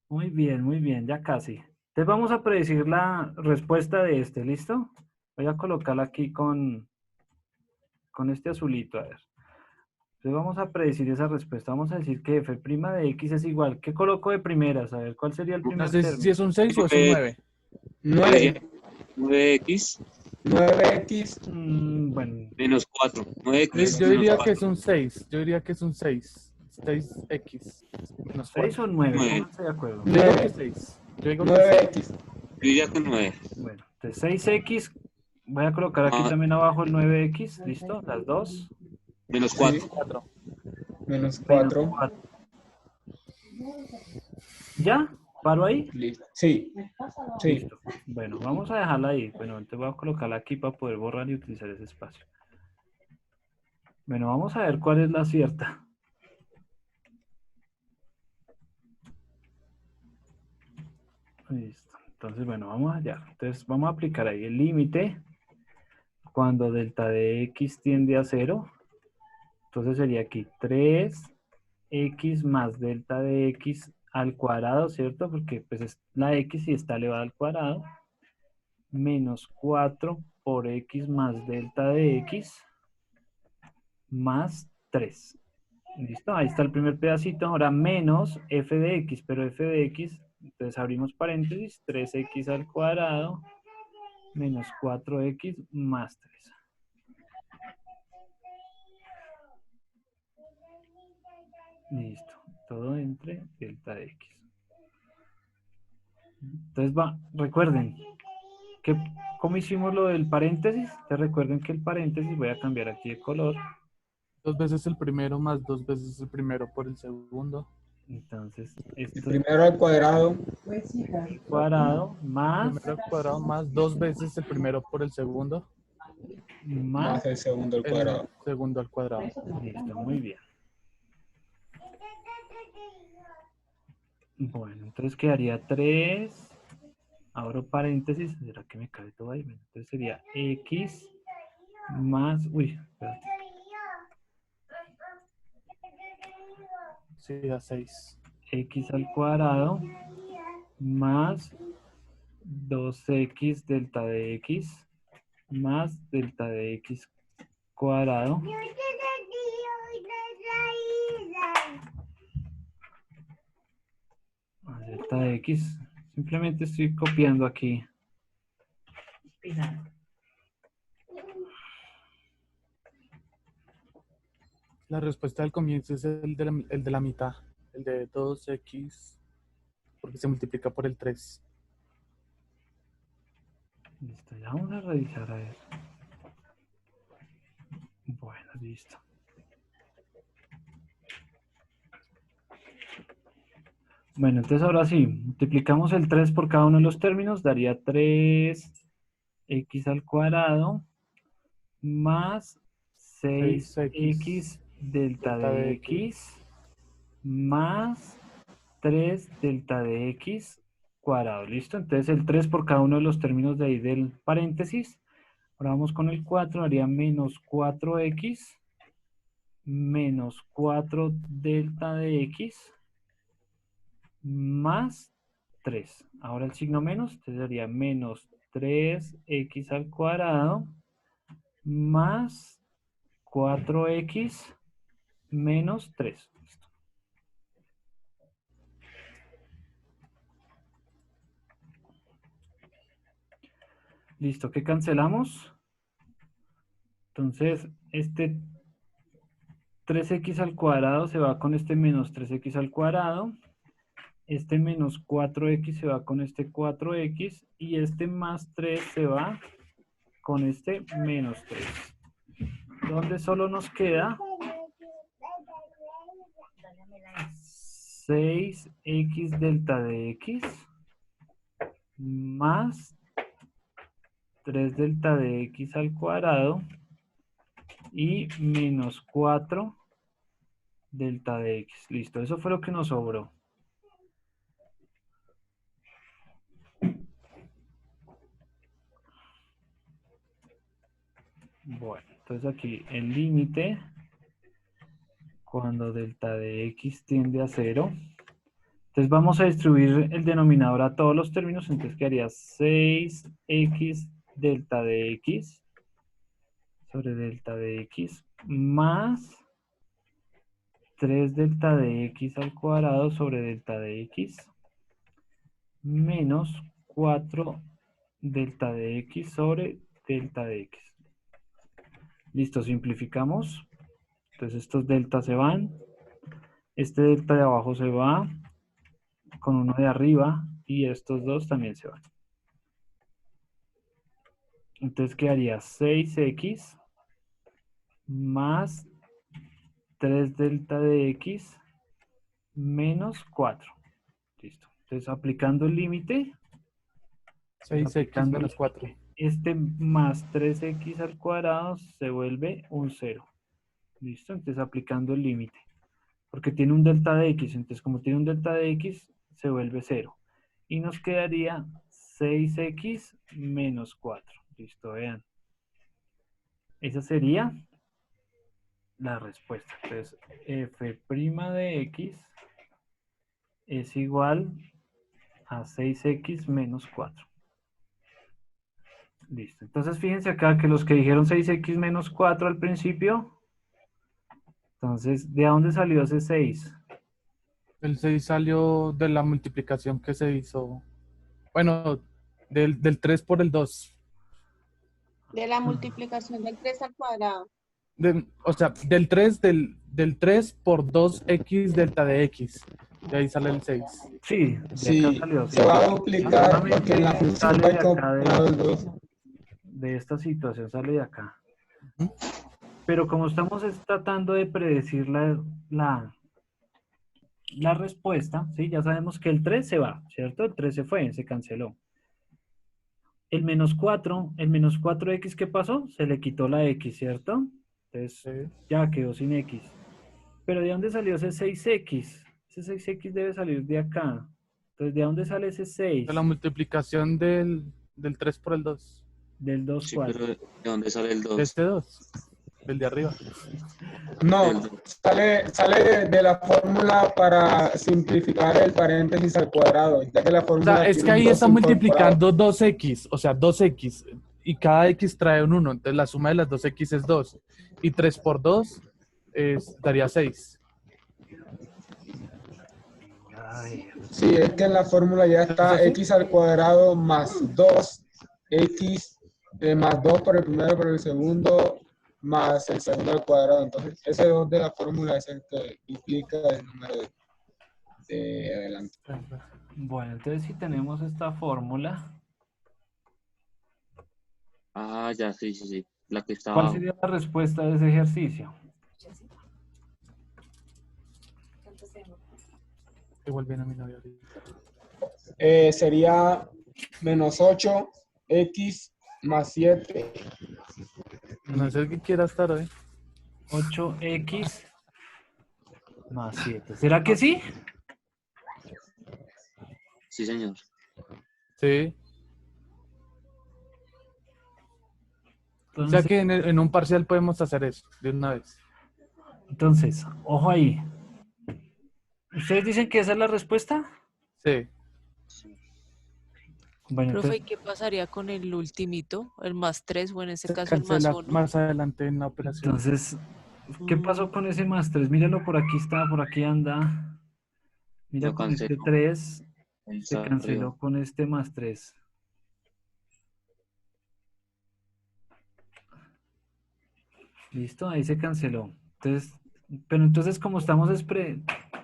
Muy bien, ya casi. Entonces vamos a predecir la respuesta de este, ¿listo? Voy a colocarla aquí con este azulito, a ver. Entonces vamos a predecir esa respuesta. Vamos a decir que f' de x es igual. ¿Qué coloco de primeras? A ver, ¿cuál sería el primer No sé si término? es un 6 o es un 9. 9. 9x 9X. Bueno, menos 4. 9x Yo menos diría 4. que es un 6. Yo diría que es un 6. 6x menos 6 4. o 9, Nueve. pónganse de acuerdo. Yo digo que 6. Yo digo que 9X. Yo diría que 9. Bueno, entonces 6x, voy a colocar aquí Ah. también abajo el 9x, ¿listo? Las dos. Menos 4. Sí. 4. Menos Menos 4. 4. ¿Ya? ¿Paro ahí? Listo. Sí. Sí. Listo. Bueno, vamos a dejarla ahí. Bueno, entonces voy a colocarla aquí para poder borrar y utilizar ese espacio. Bueno, vamos a ver cuál es la cierta. Listo. Entonces, bueno, vamos allá. Entonces, vamos a aplicar ahí el límite cuando delta de x tiende a 0. Entonces sería aquí 3x más delta de x al cuadrado, ¿cierto? Porque pues es la x y está elevada al cuadrado. Menos 4 por x más delta de x más 3. ¿Listo? Ahí está el primer pedacito. Ahora menos f de x, pero f de x, entonces abrimos paréntesis, 3x al cuadrado menos 4x más 3. Listo. Todo entre delta de x. Entonces recuerden, ¿cómo hicimos lo del paréntesis? Te recuerden que el paréntesis, voy a cambiar aquí de color. 2 veces el primero más 2 veces el primero por el segundo. Entonces, El esto primero al cuadrado. al cuadrado más, Primero al cuadrado más 2 veces el primero por el segundo. más, Más el segundo al cuadrado. El segundo al cuadrado. listo, muy bien. Bueno, entonces quedaría 3. abro paréntesis, ¿será que me cabe todo ahí? Bueno, entonces sería x más, uy, espérate, Sí, da 6. x al cuadrado más 2x delta de x más delta de x cuadrado más delta de x. Simplemente estoy copiando aquí. Pizarra. La respuesta del comienzo es el de la mitad, el de 2x, porque se multiplica por el 3. Listo, ya vamos a revisar a ver. Bueno, listo. Bueno, entonces ahora sí, multiplicamos el 3 por cada uno de los términos, daría 3x al cuadrado más 6x delta de x más 3 delta de x cuadrado. ¿Listo? Entonces el 3 por cada uno de los términos de ahí del paréntesis. Ahora vamos con el 4, haría menos 4x menos 4 delta de x más 3. Ahora el signo menos, entonces sería menos 3x al cuadrado más 4x menos 3. Listo. Listo, ¿qué cancelamos? Entonces, este 3x al cuadrado se va con este menos 3x al cuadrado. Este menos 4x se va con este 4x. Y este más 3 se va con este menos 3. Donde solo nos queda 6x delta de x más 3 delta de x al cuadrado y menos 4 delta de x. Listo, eso fue lo que nos sobró. Bueno, entonces aquí el límite cuando delta de x tiende a 0. Entonces vamos a distribuir el denominador a todos los términos. Entonces quedaría 6x delta de x sobre delta de x más 3 delta de x al cuadrado sobre delta de x menos 4 delta de x sobre delta de x. Listo, simplificamos. Entonces estos deltas se van. Este delta de abajo se va con uno de arriba y estos dos también se van. Entonces quedaría 6x más 3 delta de x menos 4. Listo. Entonces aplicando el límite. 6x menos 4. Este más 3x al cuadrado se vuelve un 0. ¿Listo? Entonces aplicando el límite. Porque tiene un delta de x. Entonces como tiene un delta de x, se vuelve 0. Y nos quedaría 6x menos 4. Listo, vean. Esa sería la respuesta. Entonces f' de x es igual a 6x menos 4. Listo. Entonces fíjense acá que los que dijeron 6x menos 4 al principio, entonces, ¿de dónde salió ese 6? El 6 salió de la multiplicación que se hizo. Bueno, del 3 por el 2. De la multiplicación del 3 al cuadrado. O sea, del 3 por 2x delta de x. De ahí sale el 6. Sí, de Sí, acá salió. se va a duplicar porque en la función Sale va de a acá comprar los dos. de esta situación, sale de acá. Ujú. Pero como estamos tratando de predecir la respuesta, ¿sí? Ya sabemos que el 3 se va, ¿cierto? El 3 se fue, se canceló. El menos 4x, ¿qué pasó? Se le quitó la x, ¿cierto? Entonces Sí. ya quedó sin x. Pero ¿de dónde salió ese 6x? Ese 6x debe salir de acá. Entonces, ¿de dónde sale ese 6? De la multiplicación del 3 por el 2. Del 2, Sí, ¿cuál? pero ¿de dónde sale el De 2? este 2. Del de arriba. No, sale de la fórmula para simplificar el paréntesis al cuadrado, ya que la O fórmula sea, es tiene que un ahí 2 está incorporado. multiplicando 2x, o sea, 2x. Y cada x trae un 1. Entonces la suma de las 2x es 2. Y 3 por 2 daría 6. Ay, Sí, es que en la fórmula ya está ¿Eso sí? x al cuadrado más 2, x más 2 por el primero, por el segundo, más el segundo al cuadrado. Entonces, ese 2 de la fórmula es el que implica el número de adelante. bueno, entonces si tenemos esta fórmula, Ah, ya, sí. La que está ¿cuál abajo. sería la respuesta de ese ejercicio? Igual viene mi novia ahorita. Sería menos 8x más 7. No sé el que quiera estar hoy. 8x más 7. ¿Será que sí? Sí, señor. Sí. O Entonces, sea que en un parcial podemos hacer eso de una vez. entonces, ojo ahí. ¿Ustedes dicen que esa es la respuesta? Sí. Bueno, Profe, ¿y entonces, qué pasaría con el ultimito? El más 3 o en ese Se caso el más cancela 1. más adelante en la operación. entonces, ¿qué pasó con ese más 3? Míralo, por aquí está, por aquí anda. Mira, Lo con este canceló. 3 Ahí se está canceló arriba. con este más 3. Listo, ahí se canceló. Entonces, pero entonces como estamos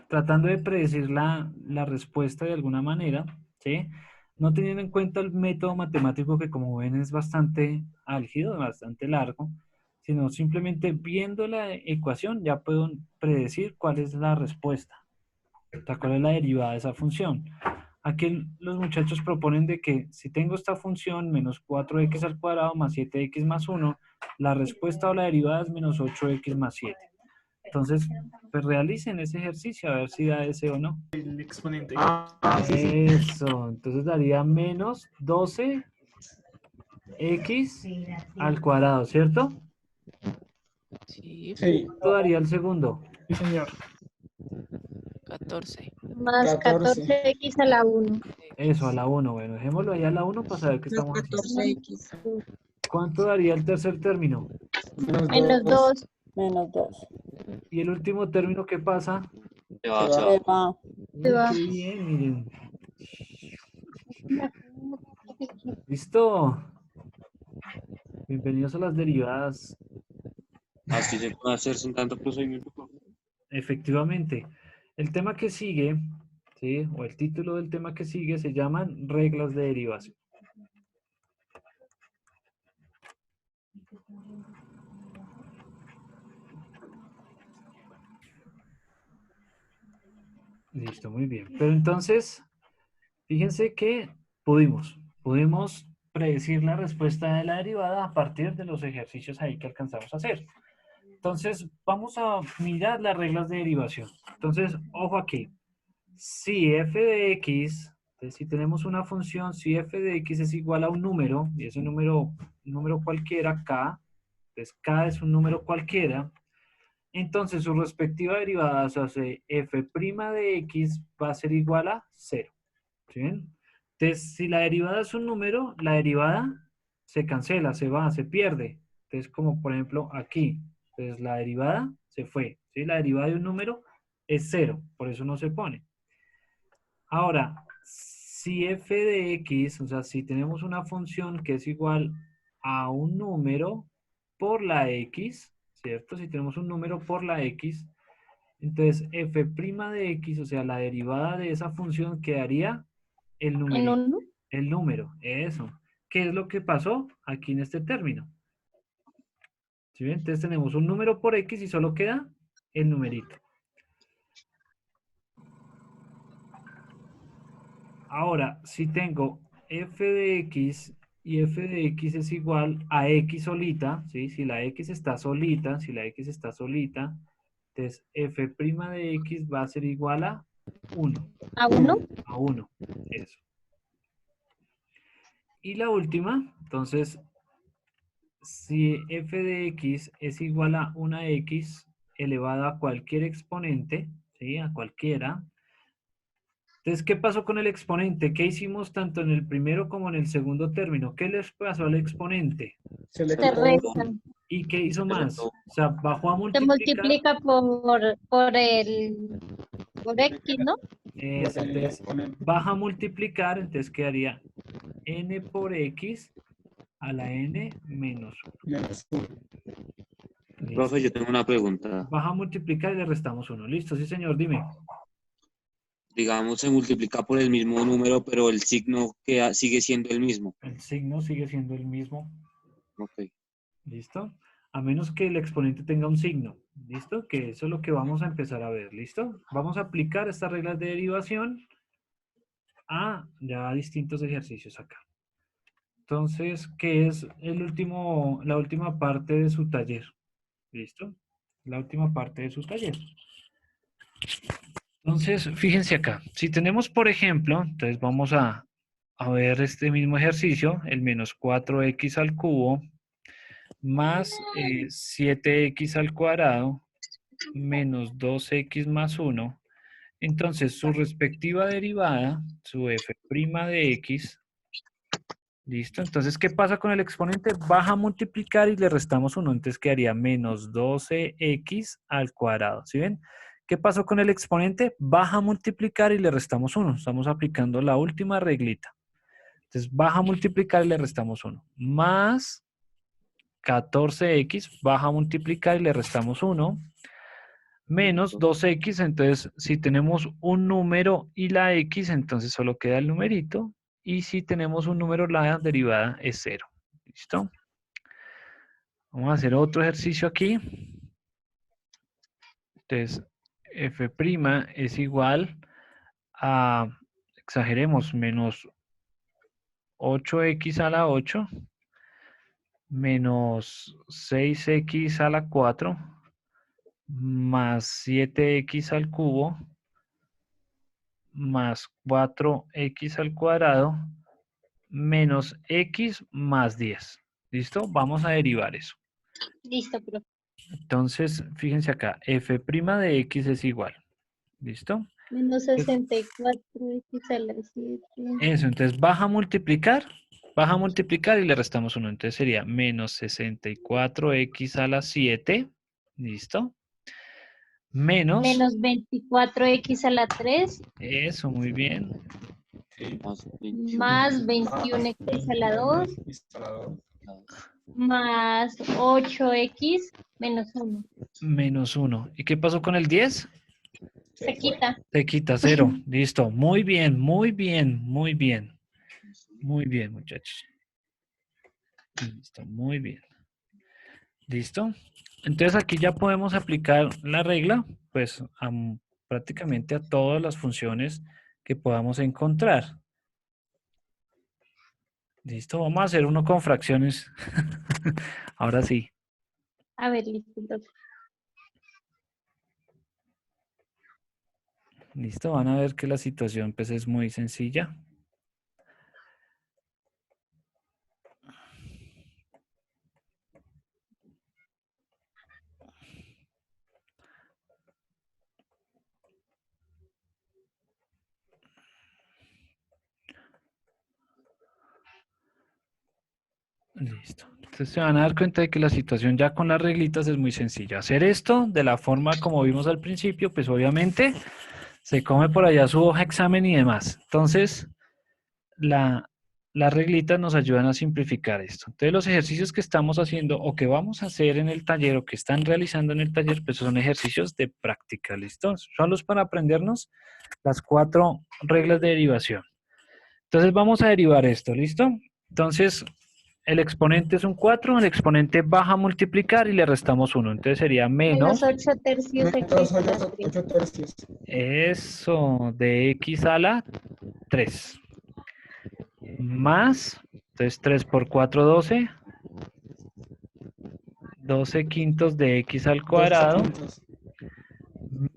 tratando de predecir la respuesta de alguna manera, ¿sí? No teniendo en cuenta el método matemático que como ven es bastante álgido, bastante largo, sino simplemente viendo la ecuación ya puedo predecir cuál es la respuesta, o sea, cuál es la derivada de esa función. Aquí los muchachos proponen de que si tengo esta función menos 4x al cuadrado más 7x más 1, la respuesta o la derivada es menos 8x más 7. Entonces, pues realicen ese ejercicio a ver si da ese o no. El exponente. Sí. Eso, entonces daría menos 12x al cuadrado, ¿cierto? Sí, Sí, ¿Cuánto daría el segundo? Sí, señor. 14. Más 14. 14x a la 1. Eso, a la 1. Bueno, dejémoslo ahí a la 1 para saber qué Más estamos haciendo. 14x. ¿Cuánto daría el tercer término? Menos 2. Menos 2. ¿Y el último término qué pasa? Se va, Se se va. va. Se va. Uy, Se va. qué bien, miren. ¿Listo? Bienvenidos a las derivadas. Así se puede hacer sin tanto procedimiento. Efectivamente. El tema que sigue, ¿sí? O el título del tema que sigue se llaman reglas de derivación. Listo, muy bien. Pero entonces, fíjense que pudimos predecir la respuesta de la derivada a partir de los ejercicios ahí que alcanzamos a hacer. Entonces, vamos a mirar las reglas de derivación. Entonces, ojo aquí. Si f de x, entonces, si tenemos una función, si f de x es igual a un número, y es un número cualquiera, k, entonces k es un número cualquiera, entonces su respectiva derivada, o sea, f' de x va a ser igual a 0. ¿Sí ven? Entonces, si la derivada es un número, la derivada se cancela, se va, se pierde. Entonces, como por ejemplo aquí. Entonces, la derivada se fue. ¿Sí? La derivada de un número es 0, por eso no se pone. Ahora, si f de x, o sea, si tenemos una función que es igual a un número por la x, ¿cierto? Si tenemos un número por la x, entonces f' de x, o sea, la derivada de esa función quedaría el En numerito, 1. el número, eso. ¿Qué es lo que pasó aquí en este término? ¿Sí ven? Entonces tenemos un número por x y solo queda el numerito. Ahora, si tengo f de x y f de x es igual a x solita, ¿sí? Si la x está solita, entonces f' de x va a ser igual a 1. ¿A 1? A 1. Eso. Y la última, entonces, si f de x es igual a una x elevada a cualquier exponente, ¿sí? A cualquiera. Entonces, ¿qué pasó con el exponente? ¿Qué hicimos tanto en el primero como en el segundo término? ¿Qué les pasó al exponente? Se le Se quitó resta. ¿Y qué hizo más? O sea, bajó a Se multiplicar. multiplica por X, ¿no? Eso, el entonces, exponente. baja a multiplicar, entonces quedaría n por x a la n menos 1. Menos uno. Profe, yo tengo una pregunta. Baja a multiplicar y le restamos 1. Listo, sí señor, dime. Digamos, se multiplica por el mismo número, pero el signo sigue siendo el mismo. El signo sigue siendo el mismo. Ok. ¿Listo? A menos que el exponente tenga un signo. ¿Listo? Que eso es lo que vamos a empezar a ver. ¿Listo? Vamos a aplicar estas reglas de derivación a ya distintos ejercicios acá. Entonces, ¿qué es la última parte de su taller? ¿Listo? La última parte de su taller. Entonces, fíjense acá. Si tenemos, por ejemplo, entonces vamos a ver este mismo ejercicio, el menos 4x al cubo más 7x al cuadrado menos 2x más 1. Entonces, su respectiva derivada, su f' de x, ¿listo? Entonces, ¿qué pasa con el exponente? Baja a multiplicar y le restamos 1. Entonces, quedaría menos 12x al cuadrado. ¿Sí ven? ¿Qué pasó con el exponente? Baja a multiplicar y le restamos 1. Estamos aplicando la última reglita. Entonces, baja a multiplicar y le restamos 1. Más 14x, baja a multiplicar y le restamos 1. Menos 2x, entonces, si tenemos un número y la x, entonces solo queda el numerito. Y si tenemos un número, la derivada es 0. ¿Listo? Vamos a hacer otro ejercicio aquí. Entonces, f' es igual a, exageremos, menos 8x a la 8, menos 6x a la 4, más 7x al cubo, más 4x al cuadrado, menos x más 10. ¿Listo? Vamos a derivar eso. Listo, profe. Entonces, fíjense acá, f' de x es igual. ¿Listo? Menos 64X a la 7. Eso, entonces baja a multiplicar y le restamos 1. Entonces sería menos 64x a la 7. ¿Listo? Menos. Menos 24X a la 3. Eso, muy bien. Más 21X a la 2. Más 8X menos 1. Menos 1. ¿Y qué pasó con el 10? Se quita. Se quita 0. Listo. Muy bien, muy bien, muy bien. Muy bien, muchachos. Listo, muy bien. ¿Listo? Entonces aquí ya podemos aplicar la regla, pues prácticamente a todas las funciones que podamos encontrar. ¿Listo? Vamos a hacer uno con fracciones. Ahora sí. A ver, listo. Listo, van a ver que la situación pues es muy sencilla. Listo. Entonces se van a dar cuenta de que la situación ya con las reglitas es muy sencilla. Hacer esto de la forma como vimos al principio, pues obviamente se come por allá su hoja examen y demás. Entonces, las reglitas nos ayudan a simplificar esto. Entonces, los ejercicios que estamos haciendo o que vamos a hacer en el taller o que están realizando en el taller, pues son ejercicios de práctica, ¿listo? Son los para aprendernos las 4 reglas de derivación. Entonces, vamos a derivar esto, ¿listo? Entonces, el exponente es un 4, el exponente baja a multiplicar y le restamos 1. Entonces sería menos 8 tercios X a la 3. 8 tercios. Eso, de x a la 3. Más, entonces 3 por 4, 12. 12 quintos de x al cuadrado.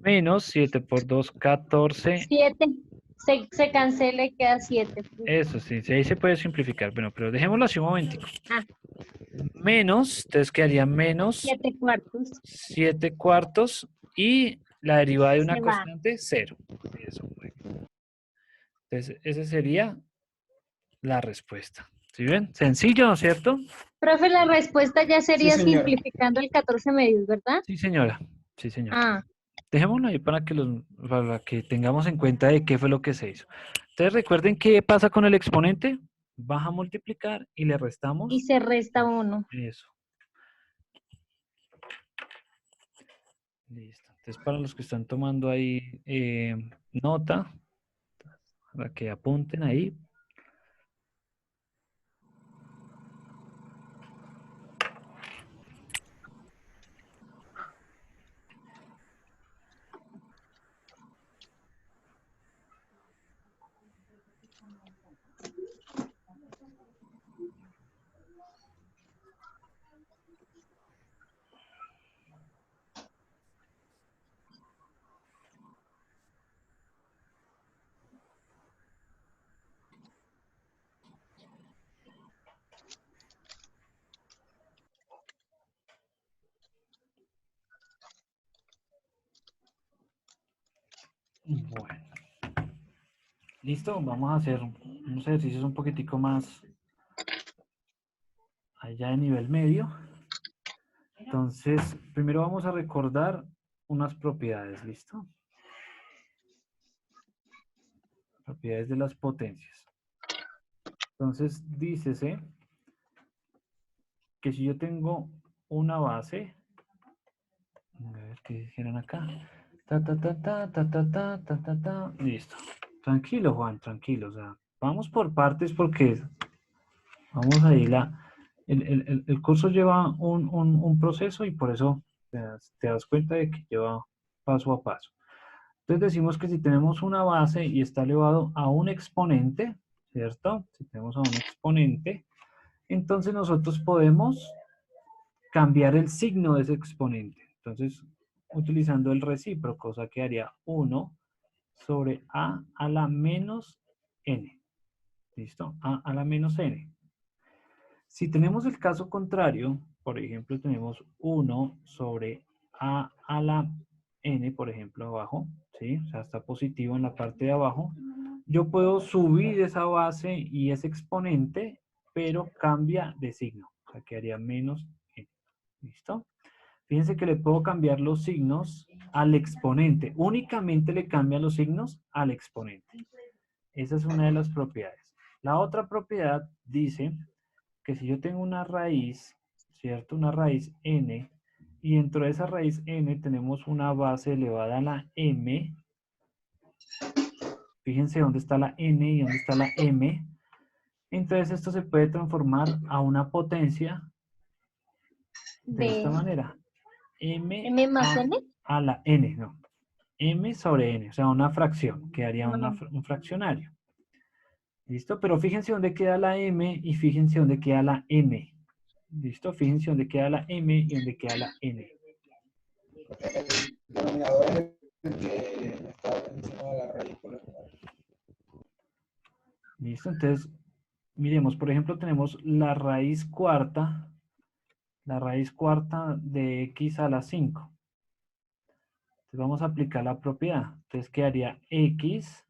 Menos 7 por 2, 14. 7. Se cancela y queda 7. Eso sí, ahí se puede simplificar. Bueno, pero dejémoslo así un momentico. Ah, Menos, entonces quedaría menos 7 cuartos. 7 cuartos y la derivada de una Se va. constante, 0. Eso, muy bien. Entonces, esa sería la respuesta. ¿Sí ven? Sencillo, ¿no es cierto? Profe, la respuesta ya sería señora. simplificando el 14 medios, ¿verdad? Sí, señora. Sí, señora. Ah, Dejémoslo ahí para que tengamos en cuenta de qué fue lo que se hizo. Entonces, recuerden qué pasa con el exponente. Baja a multiplicar y le restamos. y se resta 1. Eso. Listo. Entonces, para los que están tomando ahí nota, para que apunten ahí. Bueno. Listo, vamos a hacer unos ejercicios un poquitico más allá de nivel medio. Entonces, primero vamos a recordar unas propiedades, ¿listo? Propiedades de las potencias. Entonces, dícese que si yo tengo una base, a ver qué dijeron acá. Ta, ta, ta, ta, ta, ta, ta, ta, ta, ta. Listo. Tranquilo, Juan, tranquilo. O sea, vamos por partes porque vamos ahí. El curso lleva un proceso y por eso te das cuenta de que lleva paso a paso. Entonces decimos que si tenemos una base y está elevado a un exponente, ¿cierto? Si tenemos a un exponente, entonces nosotros podemos cambiar el signo de ese exponente. Entonces, utilizando el recíproco, o sea, quedaría 1 sobre a la menos n. ¿Listo? A la menos n. Si tenemos el caso contrario, por ejemplo, tenemos 1 sobre a la n, por ejemplo, abajo, ¿sí? O sea, está positivo en la parte de abajo. Yo puedo subir esa base y ese exponente, pero cambia de signo. O sea, quedaría menos n. ¿Listo? Fíjense que le puedo cambiar los signos al exponente. Únicamente le cambian los signos al exponente. Esa es una de las propiedades. La otra propiedad dice que si yo tengo una raíz, ¿cierto? Una raíz n, y dentro de esa raíz n tenemos una base elevada a la m. Fíjense dónde está la n y dónde está la m. Entonces esto se puede transformar a una potencia de esta manera. ¿M más n? A la n, no. M sobre n, o sea, una fracción, quedaría un fraccionario. ¿Listo? Pero fíjense dónde queda la m y fíjense dónde queda la n. ¿Listo? Fíjense dónde queda la m y dónde queda la n. El denominador es el que está encima de la raíz. ¿Listo? Entonces, miremos, por ejemplo, tenemos la raíz cuarta de x a la 5. Entonces vamos a aplicar la propiedad. Entonces quedaría x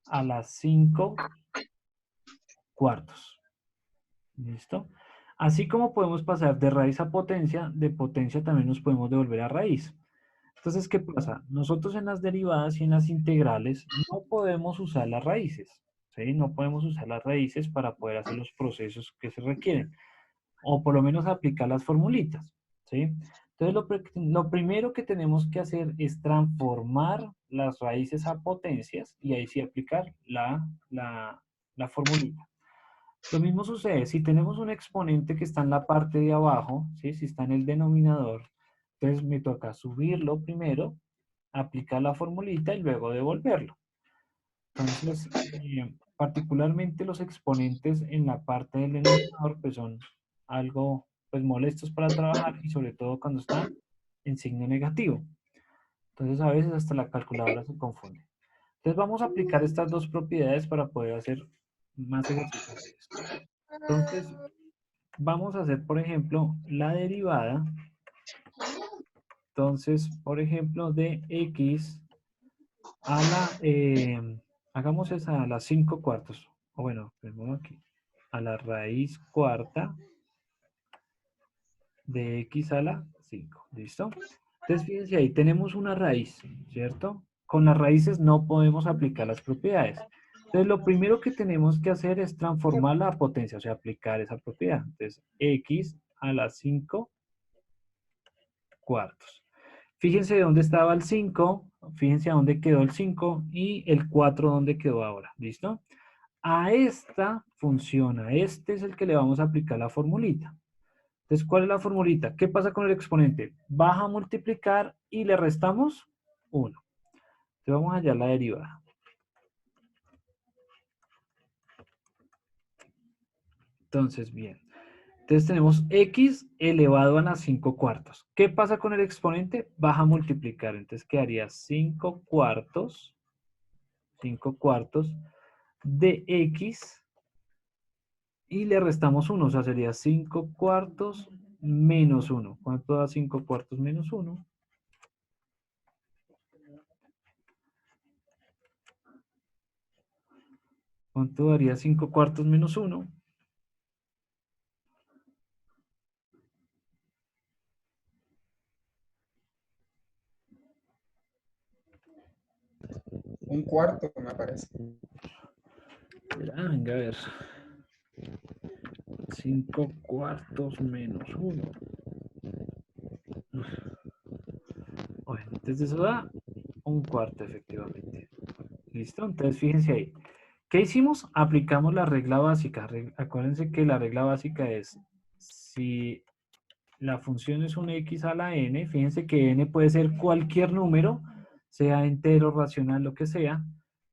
a la 5 cuartos. ¿Listo? Así como podemos pasar de raíz a potencia, de potencia también nos podemos devolver a raíz. Entonces, ¿qué pasa? Nosotros en las derivadas y en las integrales no podemos usar las raíces. ¿Sí? No podemos usar las raíces para poder hacer los procesos que se requieren. O por lo menos aplicar las formulitas. ¿Sí? Entonces, lo primero que tenemos que hacer es transformar las raíces a potencias y ahí sí aplicar la formulita. Lo mismo sucede, si tenemos un exponente que está en la parte de abajo, ¿sí? Si está en el denominador, entonces me toca subirlo primero, aplicar la formulita y luego devolverlo. Entonces, particularmente los exponentes en la parte del denominador pues son algo pues molestos para trabajar y sobre todo cuando están en signo negativo. Entonces a veces hasta la calculadora se confunde. Entonces vamos a aplicar estas dos propiedades para poder hacer más ejercicios de esto. Entonces vamos a hacer, por ejemplo, la derivada. Entonces, por ejemplo, de x a la, hagamos esa a las 5 cuartos. O bueno, primero aquí, a la raíz cuarta de x a la 5. ¿Listo? Entonces, fíjense ahí, tenemos una raíz, ¿cierto? Con las raíces no podemos aplicar las propiedades. Entonces, lo primero que tenemos que hacer es transformarla a potencia, o sea, aplicar esa propiedad. Entonces, x a la 5 cuartos. Fíjense dónde estaba el 5, fíjense a dónde quedó el 5 y el 4 dónde quedó ahora. ¿Listo? A esta funciona, este es el que le vamos a aplicar la formulita. Entonces, ¿cuál es la formulita? ¿Qué pasa con el exponente? Baja a multiplicar y le restamos 1. Entonces, vamos a hallar la derivada. Entonces, bien. Entonces, tenemos x elevado a la 5 cuartos. ¿Qué pasa con el exponente? Baja a multiplicar. Entonces, quedaría 5 cuartos de x y le restamos 1. O sea, sería 5 cuartos menos 1. ¿Cuánto da 5 cuartos menos 1? ¿Cuánto daría 5 cuartos menos 1? Un cuarto, me parece. Venga, a ver. 5 cuartos menos 1. Bueno, entonces eso da un cuarto, efectivamente. ¿Listo? Entonces, fíjense ahí. ¿Qué hicimos? Aplicamos la regla básica. Acuérdense que la regla básica es, si la función es un x a la n, fíjense que n puede ser cualquier número, sea entero, racional, lo que sea.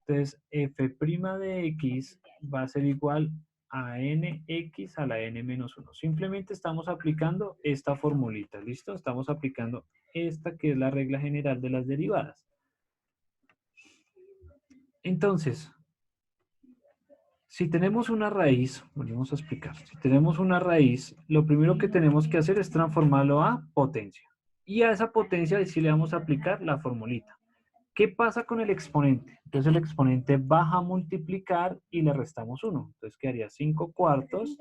Entonces, f' de x va a ser igual a nx a la n menos 1. Simplemente estamos aplicando esta formulita, ¿listo? Estamos aplicando esta que es la regla general de las derivadas. Entonces, si tenemos una raíz, volvemos a explicar, si tenemos una raíz, lo primero que tenemos que hacer es transformarlo a potencia. Y a esa potencia sí le vamos a aplicar la formulita. ¿Qué pasa con el exponente? Entonces el exponente baja a multiplicar y le restamos 1. Entonces quedaría 5 cuartos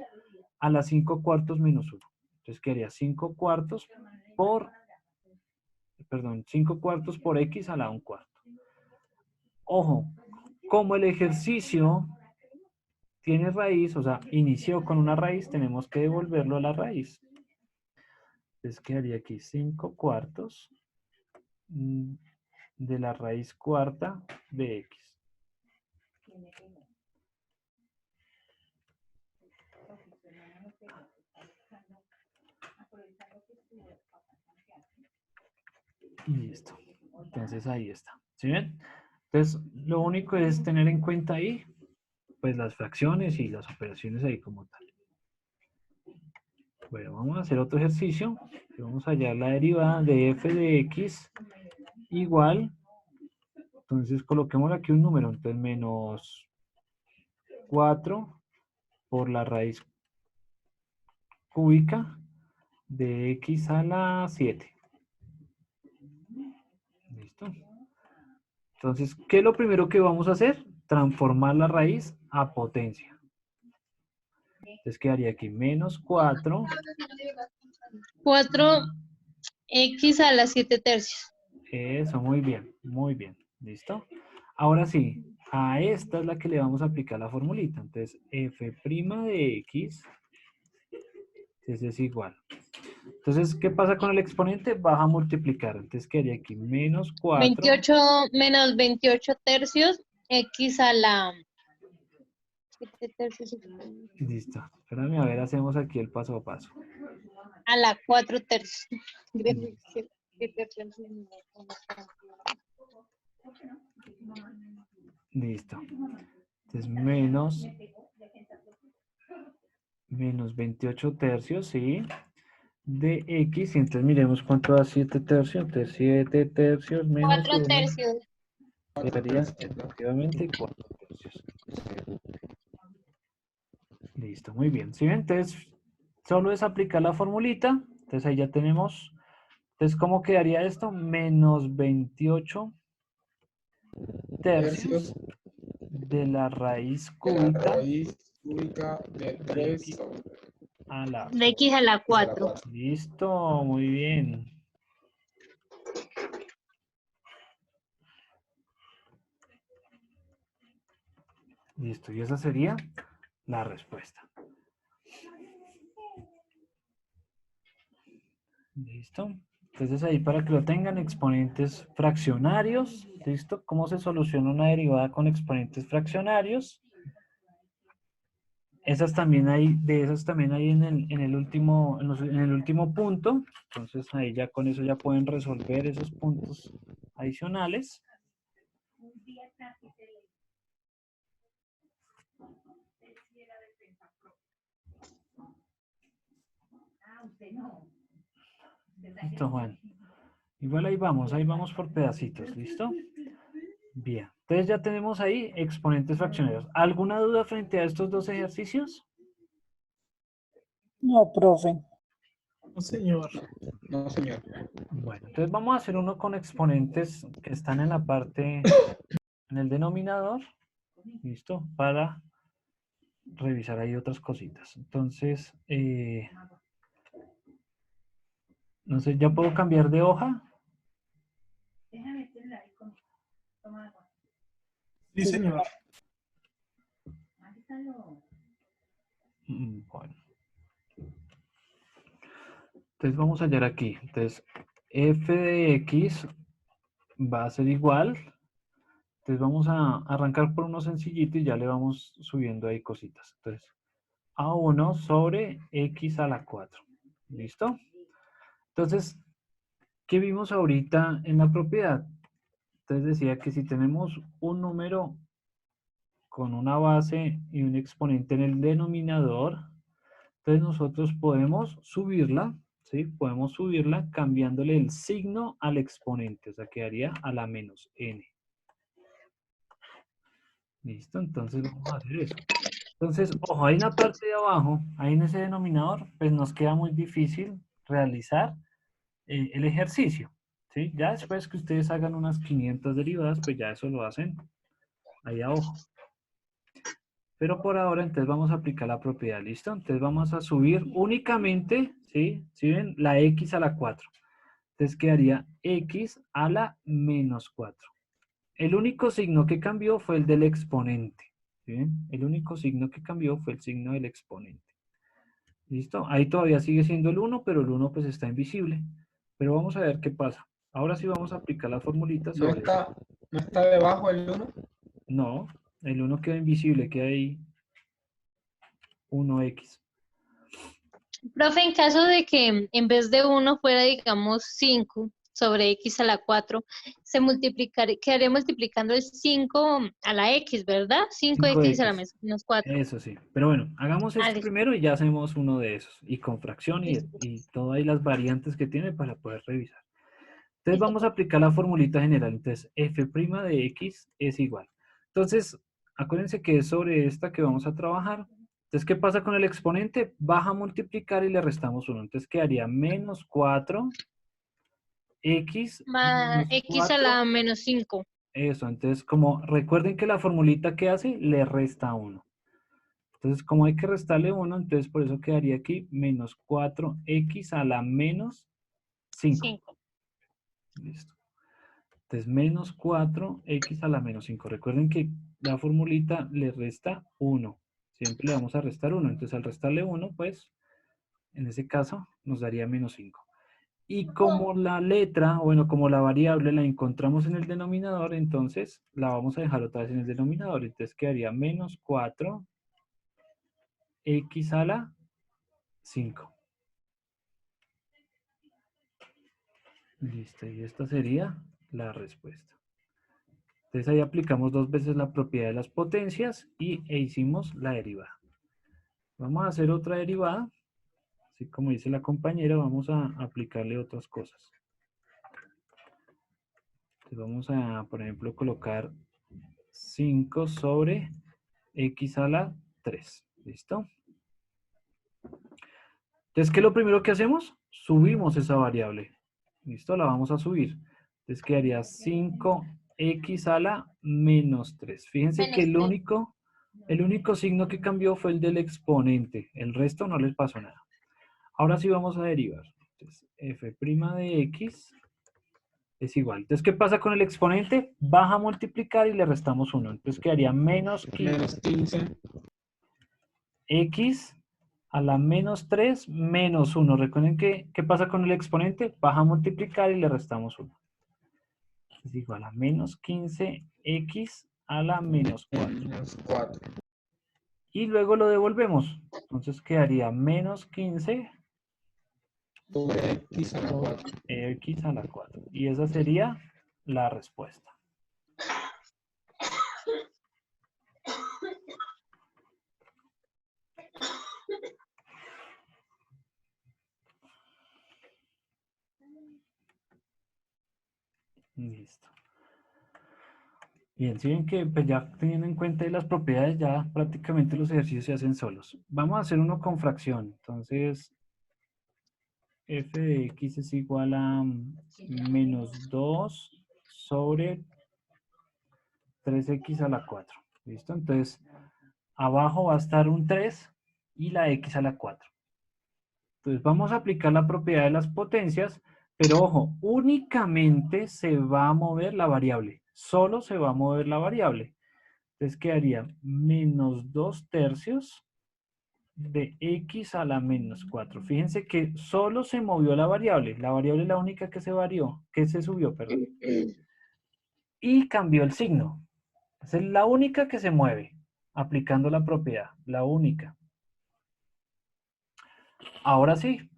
a la 5 cuartos menos 1. Entonces quedaría 5 cuartos por, 5 cuartos por x a la 1 cuarto. Ojo, como el ejercicio tiene raíz, o sea, inició con una raíz, tenemos que devolverlo a la raíz. Entonces quedaría aquí 5 cuartos de la raíz cuarta de x. Y listo. Entonces ahí está. ¿Sí ven? Entonces lo único es tener en cuenta ahí, pues las fracciones y las operaciones ahí como tal. Bueno, vamos a hacer otro ejercicio. Vamos a hallar la derivada de f de x igual. Entonces coloquemos aquí un número. Entonces menos 4 por la raíz cúbica de x a la 7. ¿Listo? Entonces, ¿qué es lo primero que vamos a hacer? Transformar la raíz a potencia. Entonces quedaría aquí menos 4. 4x a la 7 tercios. Eso, muy bien, muy bien. ¿Listo? Ahora sí, a esta es la que le vamos a aplicar la formulita. Entonces, f' de x es igual. Entonces, ¿qué pasa con el exponente? Baja a multiplicar. Entonces quedaría aquí menos 4. 28 menos 28 tercios, x a la 7 tercios. Listo. Espérame, a ver, hacemos aquí el paso a paso. A la 4 tercios. Listo. Entonces, menos 28 tercios, ¿sí? de x, y entonces miremos cuánto da 7 tercios. Entonces 7 tercios menos 4 1 tercios. sería efectivamente 4 tercios. Listo, muy bien. ¿Sí ven? Entonces, solo es aplicar la formulita. Entonces ahí ya tenemos. Entonces, ¿cómo quedaría esto? Menos 28 tercios de la raíz De la cúbica raíz cúbica de 3 X sobre a la De x a la 4. Listo, muy bien. Listo, y esa sería la respuesta. Listo. Entonces ahí para que lo tengan, exponentes fraccionarios. ¿Listo? ¿Cómo se soluciona una derivada con exponentes fraccionarios? Esas también hay, de esas también hay en el último, en el último punto. Entonces ahí ya con eso ya pueden resolver esos puntos adicionales. Listo, Juan. Igual ahí vamos por pedacitos, ¿listo? Bien, entonces ya tenemos ahí exponentes fraccionarios. ¿Alguna duda frente a estos dos ejercicios? No, profe. No, señor. No, señor. Bueno, entonces vamos a hacer uno con exponentes que están en la parte, en el denominador, ¿listo? Para revisar ahí otras cositas. Entonces, no sé, ¿ya puedo cambiar de hoja? Sí, señor. Bueno. Entonces vamos a hallar aquí. Entonces, f de x va a ser igual. Entonces vamos a arrancar por uno sencillito y ya le vamos subiendo ahí cositas. Entonces, a1 sobre x a la 4. ¿Listo? Entonces, ¿qué vimos ahorita en la propiedad? Entonces decía que si tenemos un número con una base y un exponente en el denominador, entonces nosotros podemos subirla, ¿sí? Podemos subirla cambiándole el signo al exponente, o sea, quedaría a la menos n. ¿Listo? Entonces vamos a hacer eso. Entonces, ojo, ahí en la parte de abajo, ahí en ese denominador, pues nos queda muy difícil realizar el ejercicio, ¿sí? Ya después que ustedes hagan unas 500 derivadas, pues ya eso lo hacen ahí abajo. Pero por ahora, entonces vamos a aplicar la propiedad, ¿listo? Entonces vamos a subir únicamente, ¿sí? ¿Sí ven? La x a la 4. Entonces quedaría x a la menos 4. El único signo que cambió fue el del exponente. ¿Sí ven? El único signo que cambió fue el signo del exponente. ¿Listo? Ahí todavía sigue siendo el 1, pero el 1 pues está invisible. Pero vamos a ver qué pasa. Ahora sí vamos a aplicar la formulita ¿No sobre está, no está debajo el 1? No, el 1 queda invisible, queda ahí 1x. Profe, en caso de que en vez de 1 fuera, digamos, 5 sobre x a la 4, quedaría multiplicando el 5 a la x, ¿verdad? 5x a la 5x. menos 4. Eso sí. Pero bueno, hagamos Ah, esto listo, primero y ya hacemos uno de esos. Y con fracción listo, y todas las variantes que tiene para poder revisar. Entonces listo, vamos a profe. aplicar la formulita general. Entonces f' de x es igual. Entonces, acuérdense que es sobre esta que vamos a trabajar. Entonces, ¿qué pasa con el exponente? Baja a multiplicar y le restamos 1. Entonces quedaría menos 4x Más menos x a 4. la menos 5. Eso, entonces como recuerden que la formulita que hace, le resta 1. Entonces, como hay que restarle 1, entonces por eso quedaría aquí menos 4x a la menos 5. 5. Listo. Entonces, menos 4x a la menos 5. Recuerden que la formulita le resta 1. Siempre le vamos a restar 1. Entonces, al restarle 1, pues, en ese caso, nos daría menos 5. Y como la letra, bueno, como la variable la encontramos en el denominador, entonces la vamos a dejar otra vez en el denominador. Entonces, quedaría menos 4x a la 5. Listo, y esta sería la respuesta. Entonces ahí aplicamos dos veces la propiedad de las potencias e hicimos la derivada. Vamos a hacer otra derivada, Así como dice la compañera, vamos a aplicarle otras cosas. Entonces vamos a, por ejemplo, colocar 5 sobre x a la 3. ¿Listo? Entonces, ¿qué es lo primero que hacemos? Subimos esa variable. ¿Listo? La vamos a subir. Entonces quedaría 5x a la menos 3. Fíjense que Menos el único signo que cambió fue el del exponente. El resto no les pasó nada. Ahora sí vamos a derivar. Entonces, f' de x es igual. Entonces, ¿qué pasa con el exponente? Baja a multiplicar y le restamos 1. Entonces quedaría menos 15. Menos 15. X a la menos 3 menos 1. Recuerden que, ¿qué pasa con el exponente? Baja a multiplicar y le restamos 1. Es igual a menos 15x a la menos 4. Menos 4. Y luego lo devolvemos. Entonces quedaría menos 15 Sobre x a la 4. x a la 4. Y esa sería la respuesta. Listo. Bien, si ven que pues ya teniendo en cuenta las propiedades, ya prácticamente los ejercicios se hacen solos. Vamos a hacer uno con fracción. Entonces, f de x es igual a menos 2 sobre 3x a la 4. ¿Listo? Entonces, abajo va a estar un 3 y la x a la 4. Entonces, vamos a aplicar la propiedad de las potencias, pero ojo, únicamente se va a mover la variable. Solo se va a mover la variable. Entonces, quedaría menos 2 tercios de x a la menos 4. Fíjense que solo se movió la variable. La variable es la única que se varió, que se subió, perdón. Y cambió el signo. Esa es la única que se mueve, aplicando la propiedad. La única. Ahora sí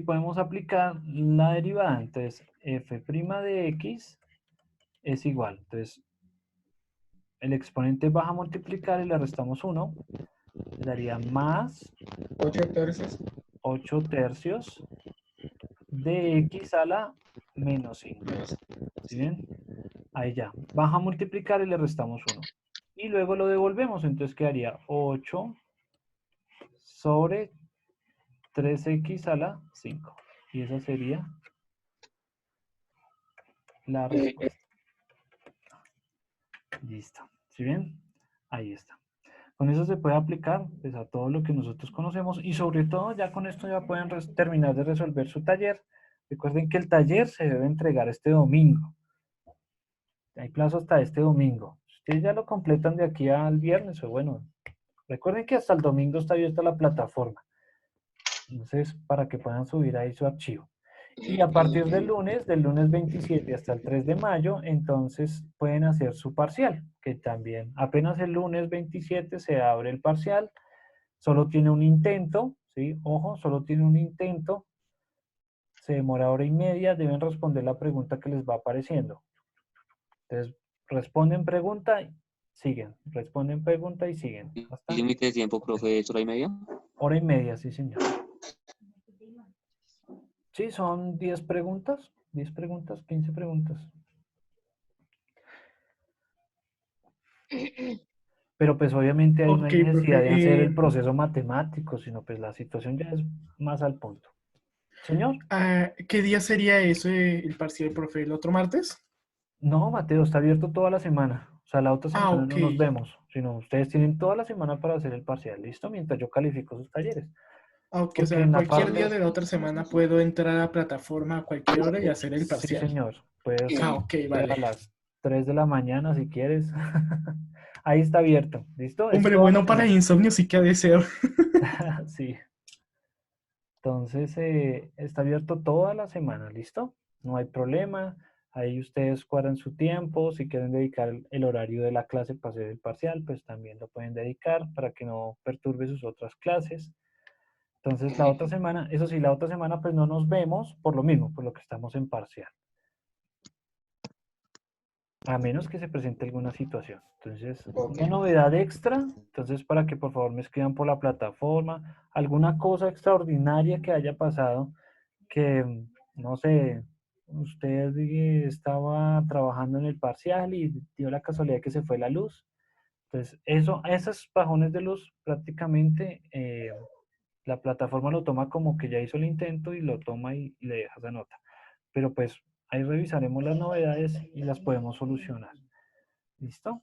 podemos aplicar la derivada. Entonces, f' de x es igual. Entonces, el exponente baja a multiplicar y le restamos 1. Daría más 8 tercios. 8 tercios de x a la menos 5. ¿Sí ven? Ahí ya. Baja a multiplicar y le restamos 1. Y luego lo devolvemos. Entonces quedaría 8 sobre 3x a la 5. Y esa sería la respuesta. Listo. ¿Sí ven? Ahí está. Con eso se puede aplicar pues, a todo lo que nosotros conocemos y sobre todo ya con esto ya pueden terminar de resolver su taller. Recuerden que el taller se debe entregar este domingo. Hay plazo hasta este domingo. Si ustedes ya lo completan de aquí al viernes, o bueno, recuerden que hasta el domingo está abierta la plataforma. Entonces, para que puedan subir ahí su archivo. Y a partir del lunes 27 hasta el 3 de mayo, entonces pueden hacer su parcial, que también apenas el lunes 27 se abre el parcial, solo tiene un intento, ¿sí? Ojo, solo tiene un intento, se demora hora y media, deben responder la pregunta que les va apareciendo. Entonces, responden pregunta y siguen, responden pregunta y siguen. ¿Hasta? ¿Límite de tiempo, profe, es hora y media? Hora y media, sí, señor. Sí, son 10 preguntas, 15 preguntas. Pero pues obviamente ahí no hay necesidad de hacer el proceso matemático, sino pues la situación ya es más al punto. Señor. ¿Qué día sería eso el parcial, profe? ¿El otro martes? No, Mateo, está abierto toda la semana. O sea, la otra semana okay. No nos vemos, sino ustedes tienen toda la semana para hacer el parcial, ¿listo? Mientras yo califico sus talleres. Ok, o sea, cualquier día de la otra semana puedo entrar a la plataforma a cualquier hora y hacer el parcial. Sí, señor. Puedes vale. A las 3 de la mañana si quieres. Ahí está abierto, ¿listo? Hombre, bueno, para insomnio sí que ha de ser. Sí. Entonces, está abierto toda la semana, ¿listo? No hay problema. Ahí ustedes cuadran su tiempo. Si quieren dedicar el horario de la clase para hacer el parcial, pues también lo pueden dedicar para que no perturbe sus otras clases. Entonces, la otra semana, eso sí, la otra semana pues no nos vemos por lo mismo, por lo que estamos en parcial. a menos que se presente alguna situación. Entonces, Ok. una novedad extra, entonces para que por favor me escriban por la plataforma, alguna cosa extraordinaria que haya pasado, que, no sé, usted estaba trabajando en el parcial y dio la casualidad que se fue la luz. Entonces, esos bajones de luz prácticamente la plataforma lo toma como que ya hizo el intento y lo toma y le deja esa nota. Pero pues ahí revisaremos las novedades y las podemos solucionar. ¿Listo?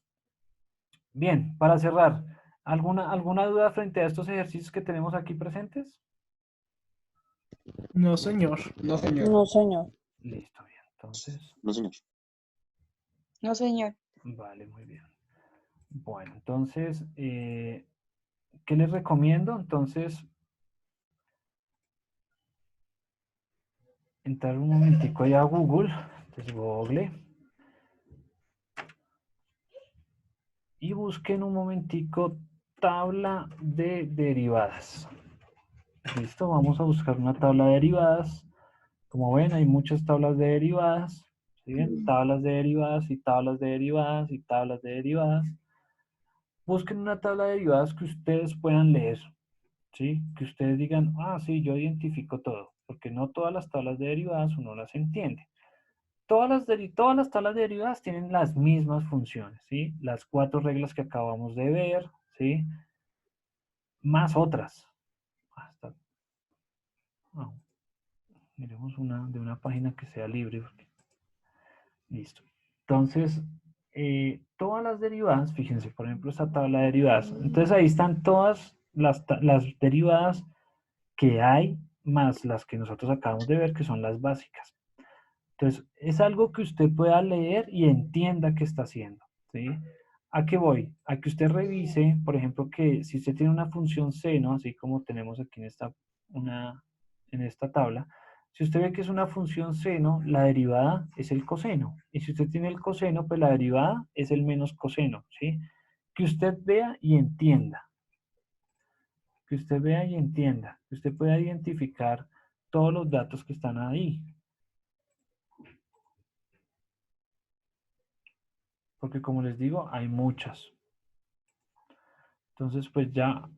Bien, para cerrar, ¿alguna duda frente a estos ejercicios que tenemos aquí presentes? No, señor. No, señor. No, señor. Listo, bien. Entonces, No, señor. No, señor. vale, muy bien. Bueno, entonces, ¿qué les recomiendo? Entonces, entrar un momentico ahí a Google, entonces Google, y busquen un momentico tabla de derivadas. Listo, vamos a buscar una tabla de derivadas. Como ven, hay muchas tablas de derivadas. ¿Sí ven? Tablas de derivadas y tablas de derivadas y tablas de derivadas. Busquen una tabla de derivadas que ustedes puedan leer. ¿Sí? Que ustedes digan, ah, sí, yo identifico todo. Porque no todas las tablas de derivadas uno las entiende. Todas las tablas de derivadas tienen las mismas funciones, ¿sí? Las 4 reglas que acabamos de ver, ¿sí? Más otras. Miremos de una página que sea libre. Listo. Entonces, todas las derivadas, fíjense, por ejemplo, esta tabla de derivadas. Entonces, ahí están todas las derivadas que hay, más las que nosotros acabamos de ver, que son las básicas. Entonces, es algo que usted pueda leer y entienda qué está haciendo, ¿sí? ¿A qué voy? A que usted revise, por ejemplo, que si usted tiene una función seno, así como tenemos aquí en esta tabla, si usted ve que es una función seno, la derivada es el coseno. Y si usted tiene el coseno, pues la derivada es el menos coseno, ¿sí? Que usted vea y entienda. Que usted vea y entienda. Que usted pueda identificar todos los datos que están ahí. Porque como les digo, hay muchas. Entonces, pues ya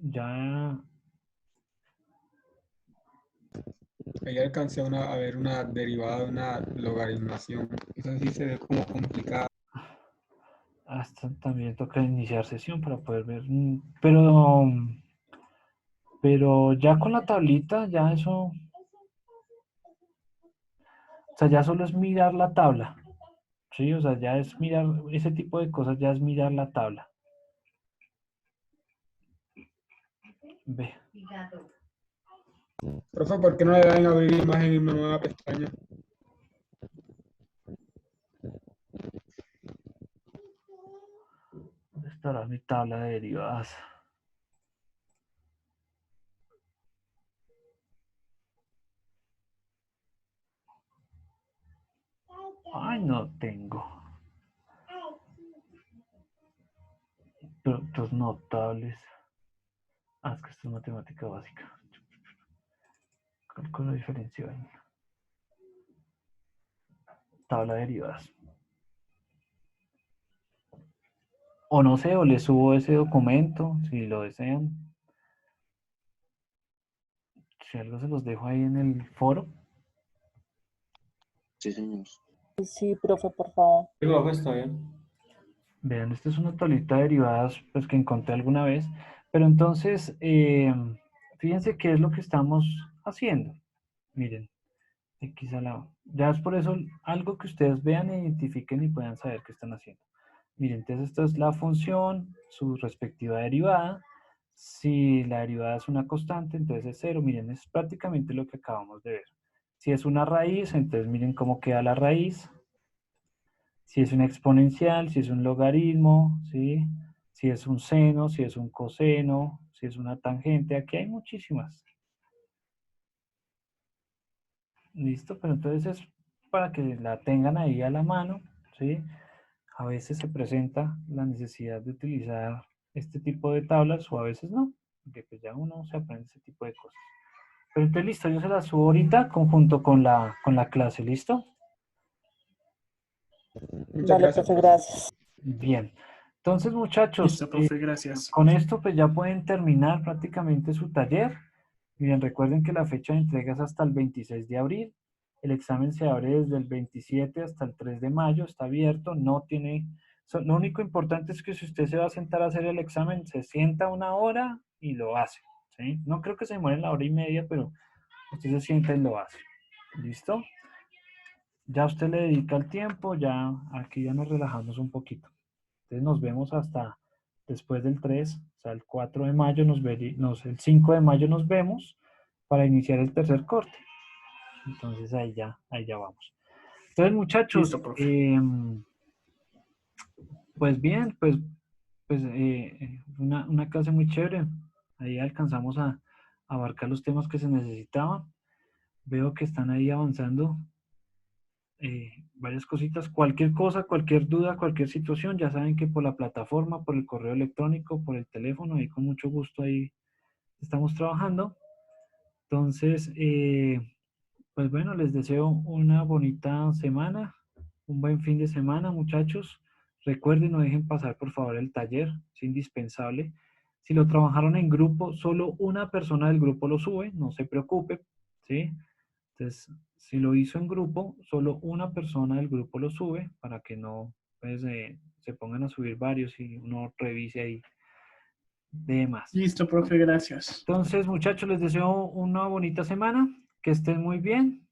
Ahí alcancé a ver una derivada de una logaritmación. Eso sí se ve como complicado. hasta también toca iniciar sesión para poder ver. Pero ya con la tablita, ya eso. O sea, ya solo es mirar la tabla. Sí, o sea, ya es mirar ese tipo de cosas, ya es mirar la tabla. Ve. Profe, ¿por qué no le dan a abrir imagen en una nueva pestaña? ¿Dónde estará mi tabla de derivadas? Ay, no tengo. Productos notables. Ah, es que esto es matemática básica. Cálculo diferencial. Tabla de derivadas. O no sé, o les subo ese documento, si lo desean. Si algo se los dejo ahí en el foro. Sí, señor. Sí, profe, por favor. Sí, profe, está bien. Vean, esta es una tablita de derivadas pues, que encontré alguna vez. Pero entonces, fíjense qué es lo que estamos haciendo. Miren, X a la... Ya es por eso algo que ustedes vean, identifiquen y puedan saber qué están haciendo. Miren, entonces esta es la función, su respectiva derivada. Si la derivada es una constante, entonces es 0. Miren, es prácticamente lo que acabamos de ver. Si es una raíz, entonces miren cómo queda la raíz. Si es una exponencial, si es un logaritmo, ¿sí? Si es un seno, si es un coseno, si es una tangente. Aquí hay muchísimas. ¿Listo? Pero entonces es para que la tengan ahí a la mano, ¿sí? A veces se presenta la necesidad de utilizar este tipo de tablas o a veces no, porque pues ya uno se aprende ese tipo de cosas. Pero entonces listo, yo se las subo ahorita conjunto con la clase, ¿listo? Muchas Vale, gracias. profe, gracias. Bien. Entonces, muchachos, Listo, profe, gracias. con esto pues ya pueden terminar prácticamente su taller. Bien, recuerden que la fecha de entrega es hasta el 26 de abril. El examen se abre desde el 27 hasta el 3 de mayo, está abierto, no tiene... lo único importante es que si usted se va a sentar a hacer el examen, se sienta una hora y lo hace, ¿sí? No creo que se demore la hora y media, pero usted se sienta y lo hace. ¿Listo? Ya usted le dedica el tiempo, ya aquí ya nos relajamos un poquito. Entonces nos vemos hasta después del 3, o sea, el 4 de mayo el 5 de mayo nos vemos para iniciar el tercer corte. Entonces ahí ya vamos. Entonces, muchachos, Listo, profe. pues bien, pues una clase muy chévere. Ahí alcanzamos a abarcar los temas que se necesitaban. Veo que están ahí avanzando varias cositas. Cualquier cosa, cualquier duda, cualquier situación, ya saben que por la plataforma, por el correo electrónico, por el teléfono, ahí con mucho gusto ahí estamos trabajando. Entonces, pues bueno, les deseo una bonita semana, un buen fin de semana, muchachos. Recuerden, no dejen pasar por favor el taller, es indispensable. Si lo trabajaron en grupo, solo una persona del grupo lo sube, no se preocupe, ¿sí? Entonces, si lo hizo en grupo, solo una persona del grupo lo sube para que no pues, se pongan a subir varios y uno revise ahí demás. Listo, profe, gracias. Entonces, muchachos, les deseo una bonita semana, que estén muy bien